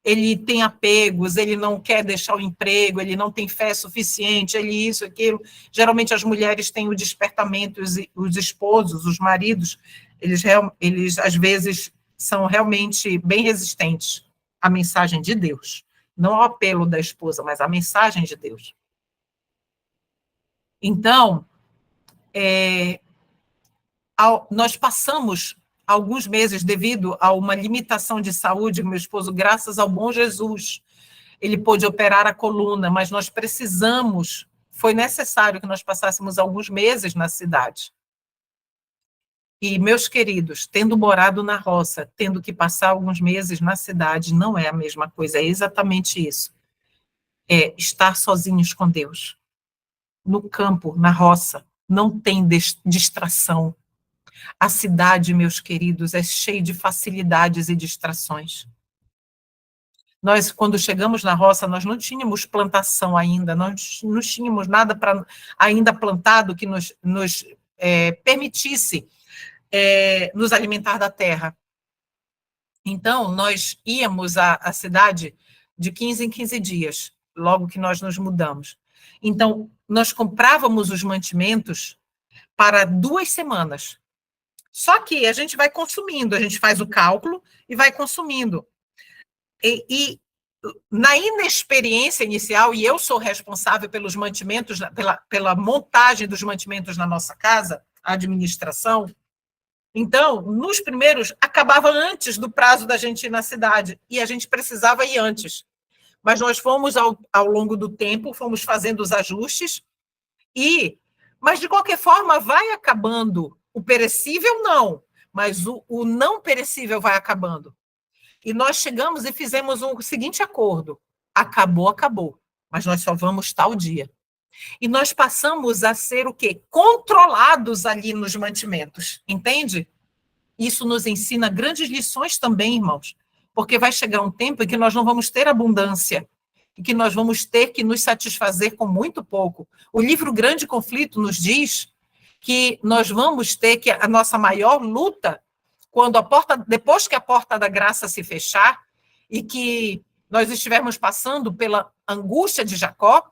Ele tem apegos, ele não quer deixar o emprego, ele não tem fé suficiente, ele isso, aquilo. Geralmente as mulheres têm o despertamento, os esposos, os maridos, eles às vezes são realmente bem resistentes à mensagem de Deus. Não ao apelo da esposa, mas à mensagem de Deus. Então, nós passamos alguns meses devido a uma limitação de saúde, meu esposo, graças ao bom Jesus, ele pôde operar a coluna, mas nós foi necessário que nós passássemos alguns meses na cidade. E, meus queridos, tendo morado na roça, tendo que passar alguns meses na cidade, não é a mesma coisa, é exatamente isso. É estar sozinhos com Deus. No campo, na roça, não tem distração. A cidade, meus queridos, é cheia de facilidades e distrações. Nós, quando chegamos na roça, nós não tínhamos plantação ainda, nós não tínhamos nada ainda plantado que nos permitisse nos alimentar da terra. Então, nós íamos à cidade de 15 em 15 dias, logo que nós nos mudamos. Então, nós comprávamos os mantimentos para 2 semanas. Só que a gente vai consumindo, a gente faz o cálculo e vai consumindo. E na inexperiência inicial, e eu sou responsável pelos mantimentos, pela montagem dos mantimentos na nossa casa, a administração, então, nos primeiros, acabava antes do prazo da gente ir na cidade, e a gente precisava ir antes. Mas nós fomos, ao longo do tempo, fomos fazendo os ajustes, mas, de qualquer forma, vai acabando. O perecível, não, mas o não perecível vai acabando. E nós chegamos e fizemos o seguinte acordo: acabou, mas nós só vamos tal dia. E nós passamos a ser o quê? Controlados ali nos mantimentos, entende? Isso nos ensina grandes lições também, irmãos, porque vai chegar um tempo em que nós não vamos ter abundância, e que nós vamos ter que nos satisfazer com muito pouco. O livro Grande Conflito nos diz que nós vamos ter que a nossa maior luta, depois que a porta da graça se fechar, e que nós estivermos passando pela angústia de Jacó,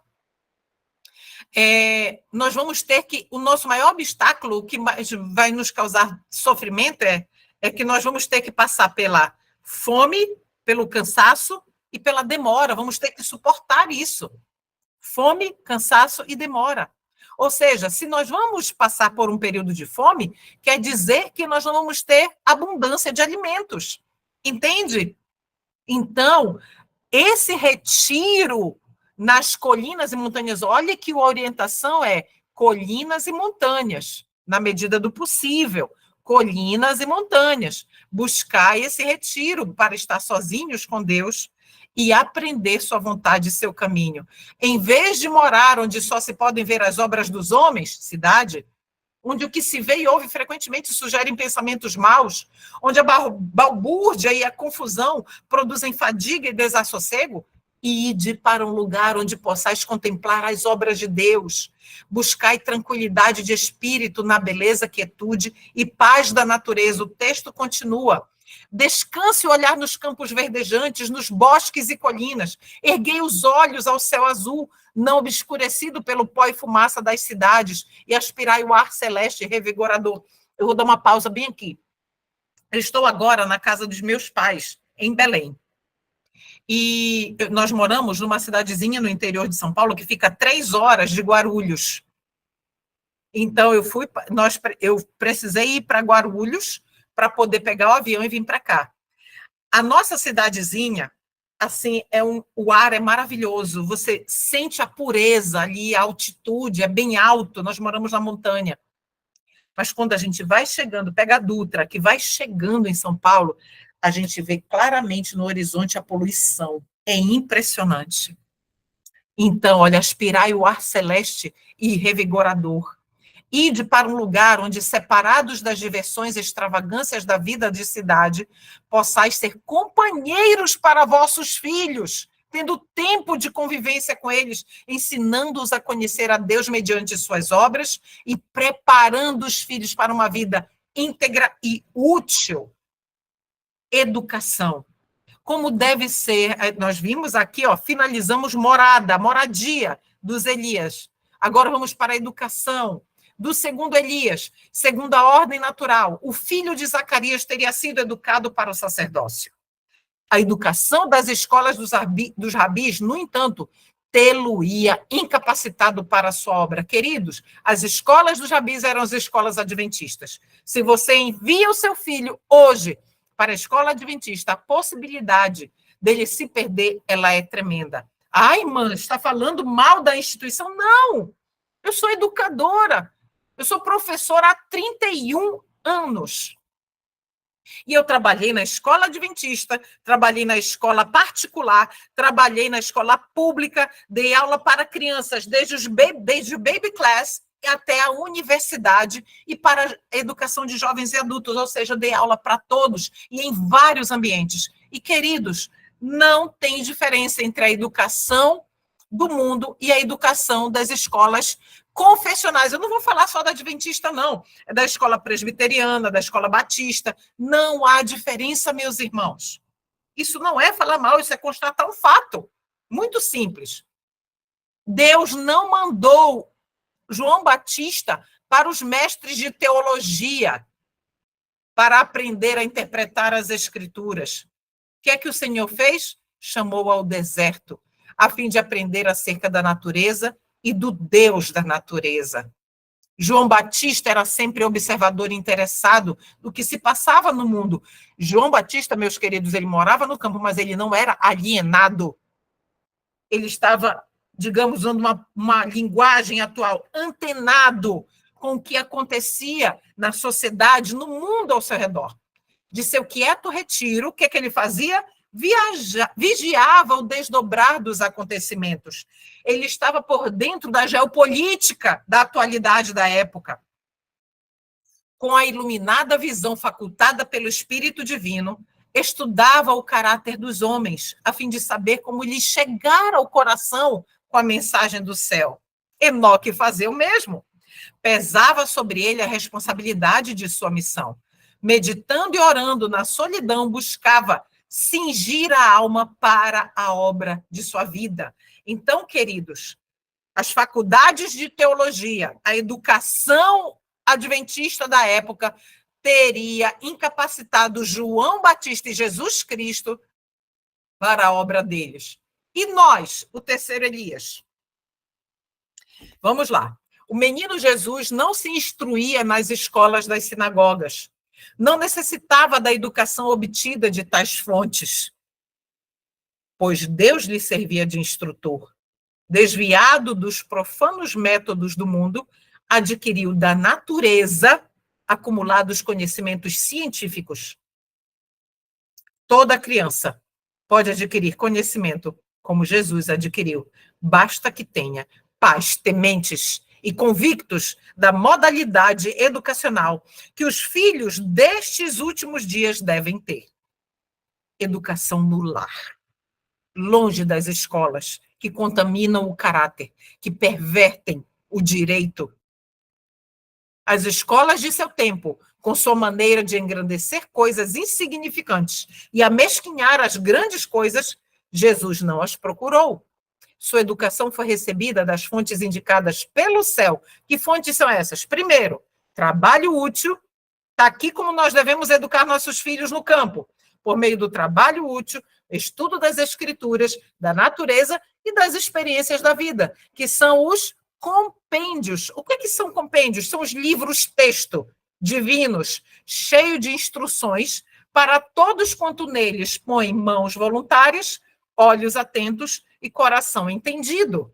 nós vamos ter que, o nosso maior obstáculo, o que mais vai nos causar sofrimento, é que nós vamos ter que passar pela fome, pelo cansaço e pela demora. Vamos ter que suportar isso. Fome, cansaço e demora. Ou seja, se nós vamos passar por um período de fome, quer dizer que nós não vamos ter abundância de alimentos. Entende? Então, esse retiro nas colinas e montanhas, olha que a orientação é colinas e montanhas, na medida do possível, colinas e montanhas. Buscar esse retiro para estar sozinhos com Deus e aprender sua vontade e seu caminho. Em vez de morar onde só se podem ver as obras dos homens, cidade, onde o que se vê e ouve frequentemente sugerem pensamentos maus, onde a balbúrdia e a confusão produzem fadiga e desassossego, e ide para um lugar onde possais contemplar as obras de Deus. Buscai tranquilidade de espírito na beleza, quietude e paz da natureza. O texto continua. Descanse o olhar nos campos verdejantes, nos bosques e colinas. Erguei os olhos ao céu azul, não obscurecido pelo pó e fumaça das cidades, e aspirai o ar celeste revigorador. Eu vou dar uma pausa bem aqui. Eu estou agora na casa dos meus pais, em Belém. E nós moramos numa cidadezinha no interior de São Paulo que fica 3 horas de Guarulhos. Então, eu precisei ir para Guarulhos para poder pegar o avião e vir para cá. A nossa cidadezinha, assim, o ar é maravilhoso, você sente a pureza ali, a altitude é bem alto, nós moramos na montanha. Mas quando a gente vai chegando, pega a Dutra, que vai chegando em São Paulo, a gente vê claramente no horizonte a poluição. É impressionante. Então, olha, aspirai o ar celeste e revigorador. Ide para um lugar onde, separados das diversões e extravagâncias da vida de cidade, possais ser companheiros para vossos filhos, tendo tempo de convivência com eles, ensinando-os a conhecer a Deus mediante suas obras e preparando os filhos para uma vida íntegra e útil. Educação. Como deve ser, nós vimos aqui, finalizamos moradia dos Elias. Agora vamos para a educação do segundo Elias, segundo a ordem natural. O filho de Zacarias teria sido educado para o sacerdócio. A educação das escolas dos rabis, no entanto, tê-lo-ia incapacitado para a sua obra. Queridos, as escolas dos rabis eram as escolas adventistas. Se você envia o seu filho hoje para a escola adventista, a possibilidade dele se perder, ela é tremenda. Ai, mãe, está falando mal da instituição? Não! Eu sou educadora. Eu sou professora há 31 anos. E eu trabalhei na escola adventista, trabalhei na escola particular, trabalhei na escola pública, dei aula para crianças desde o baby class até a universidade e para a educação de jovens e adultos, ou seja, dei aula para todos e em vários ambientes. E, queridos, não tem diferença entre a educação do mundo e a educação das escolas confessionais. Eu não vou falar só da adventista, não. É da escola presbiteriana, da escola batista. Não há diferença, meus irmãos. Isso não é falar mal, isso é constatar um fato. Muito simples. Deus não mandou João Batista para os mestres de teologia para aprender a interpretar as escrituras. O que é que o Senhor fez? Chamou ao deserto, a fim de aprender acerca da natureza e do Deus da natureza. João Batista era sempre observador interessado no que se passava no mundo. João Batista, meus queridos, ele morava no campo, mas ele não era alienado. Ele estava, digamos, usando uma linguagem atual, antenado com o que acontecia na sociedade, no mundo ao seu redor. De seu quieto retiro, o que é que ele fazia? Vigiava o desdobrar dos acontecimentos. Ele estava por dentro da geopolítica da atualidade da época. Com a iluminada visão facultada pelo Espírito Divino, estudava o caráter dos homens, a fim de saber como lhes chegar ao coração com a mensagem do céu. Enoque fazia o mesmo. Pesava sobre ele a responsabilidade de sua missão. Meditando e orando na solidão, buscava cingir a alma para a obra de sua vida. Então, queridos, as faculdades de teologia, a educação adventista da época teria incapacitado João Batista e Jesus Cristo para a obra deles. E nós, o terceiro Elias? Vamos lá. O menino Jesus não se instruía nas escolas das sinagogas. Não necessitava da educação obtida de tais fontes, pois Deus lhe servia de instrutor. Desviado dos profanos métodos do mundo, adquiriu da natureza acumulados conhecimentos científicos. Toda criança pode adquirir conhecimento como Jesus adquiriu. Basta que tenha pais tementes e convictos da modalidade educacional que os filhos destes últimos dias devem ter. Educação no lar, longe das escolas que contaminam o caráter, que pervertem o direito. As escolas de seu tempo, com sua maneira de engrandecer coisas insignificantes e amesquinhar as grandes coisas, Jesus não as procurou. Sua educação foi recebida das fontes indicadas pelo céu. Que fontes são essas? Primeiro, trabalho útil. Está aqui como nós devemos educar nossos filhos no campo, por meio do trabalho útil, estudo das escrituras, da natureza e das experiências da vida, que são os compêndios. O que são compêndios? São os livros-texto divinos, cheios de instruções para todos quanto neles põem mãos voluntárias, olhos atentos e coração entendido.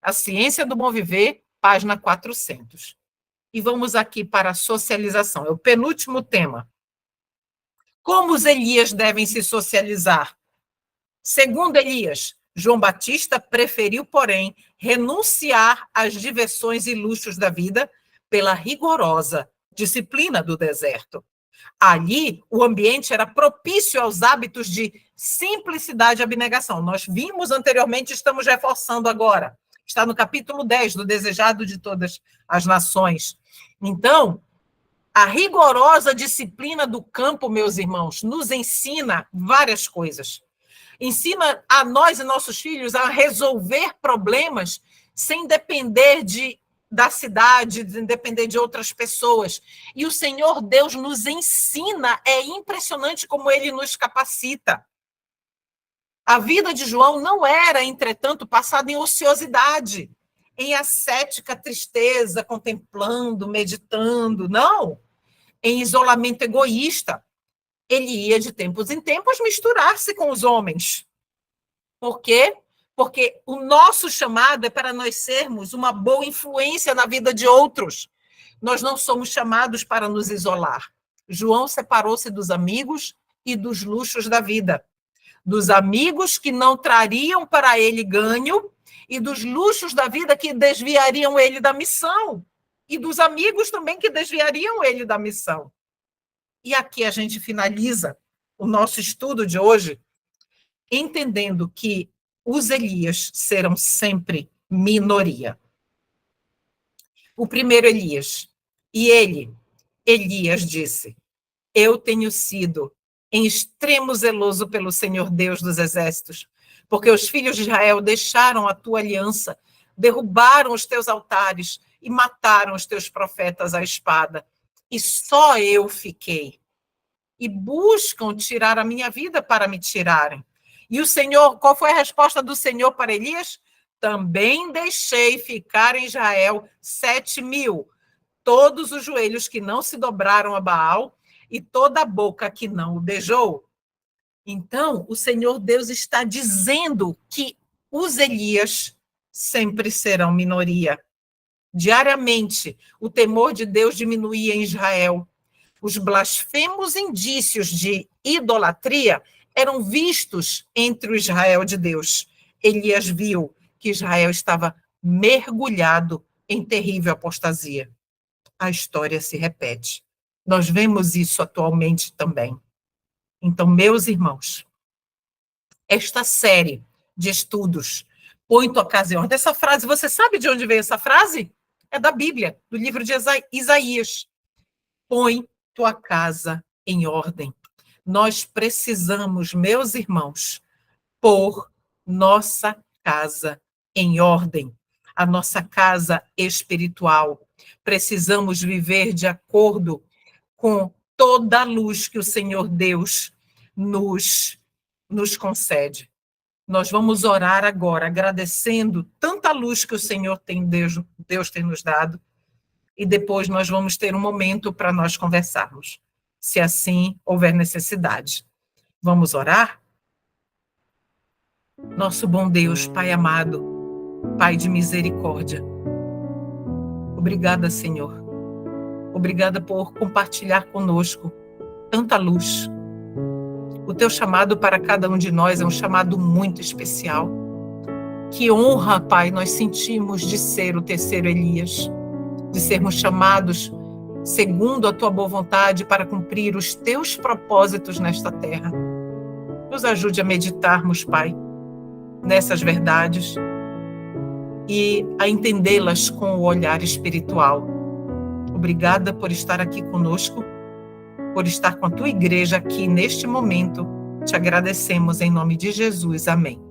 A Ciência do Bom Viver, página 400. E vamos aqui para a socialização. É o penúltimo tema. Como os Elias devem se socializar? Segundo Elias, João Batista preferiu, porém, renunciar às diversões e luxos da vida pela rigorosa disciplina do deserto. Ali, o ambiente era propício aos hábitos de simplicidade e abnegação. Nós vimos anteriormente, estamos reforçando agora. Está no capítulo 10, do Desejado de Todas as Nações. Então, a rigorosa disciplina do campo, meus irmãos, nos ensina várias coisas. Ensina a nós e nossos filhos a resolver problemas sem depender da cidade, sem depender de outras pessoas. E o Senhor Deus nos ensina, é impressionante como ele nos capacita. A vida de João não era, entretanto, passada em ociosidade, em ascética tristeza, contemplando, meditando, não. Em isolamento egoísta. Ele ia, de tempos em tempos, misturar-se com os homens. Por quê? Porque o nosso chamado é para nós sermos uma boa influência na vida de outros. Nós não somos chamados para nos isolar. João separou-se dos amigos e dos luxos da vida. Dos amigos que não trariam para ele ganho e dos luxos da vida que desviariam ele da missão. E dos amigos também que desviariam ele da missão. E aqui a gente finaliza o nosso estudo de hoje, entendendo que os Elias serão sempre minoria. O primeiro Elias. E Elias, disse: eu tenho sido em extremo zeloso pelo Senhor Deus dos exércitos, porque os filhos de Israel deixaram a tua aliança, derrubaram os teus altares e mataram os teus profetas à espada. E só eu fiquei. E buscam tirar a minha vida para me tirarem. E o Senhor, qual foi a resposta do Senhor para Elias? Também deixei ficar em Israel 7.000, todos os joelhos que não se dobraram a Baal e toda a boca que não o beijou. Então, o Senhor Deus está dizendo que os Elias sempre serão minoria. Diariamente, o temor de Deus diminuía em Israel. Os blasfemos indícios de idolatria eram vistos entre o Israel de Deus. Elias viu que Israel estava mergulhado em terrível apostasia. A história se repete. Nós vemos isso atualmente também. Então, meus irmãos, esta série de estudos põe tua casa em ordem. Essa frase, você sabe de onde veio essa frase? É da Bíblia, do livro de Isaías. Põe tua casa em ordem. Nós precisamos, meus irmãos, pôr nossa casa em ordem. A nossa casa espiritual. Precisamos viver de acordo com toda a luz que o Senhor Deus nos concede. Nós vamos orar agora, agradecendo tanta luz que o Senhor Deus tem nos dado, e depois nós vamos ter um momento para nós conversarmos, se assim houver necessidade. Vamos orar? Nosso bom Deus, Pai amado, Pai de misericórdia, obrigada, Senhor. Obrigada por compartilhar conosco tanta luz. O teu chamado para cada um de nós é um chamado muito especial. Que honra, Pai, nós sentimos de ser o terceiro Elias, de sermos chamados segundo a tua boa vontade para cumprir os teus propósitos nesta terra. Nos ajude a meditarmos, Pai, nessas verdades e a entendê-las com o olhar espiritual. Obrigada por estar aqui conosco, por estar com a tua igreja aqui neste momento. Te agradecemos em nome de Jesus. Amém.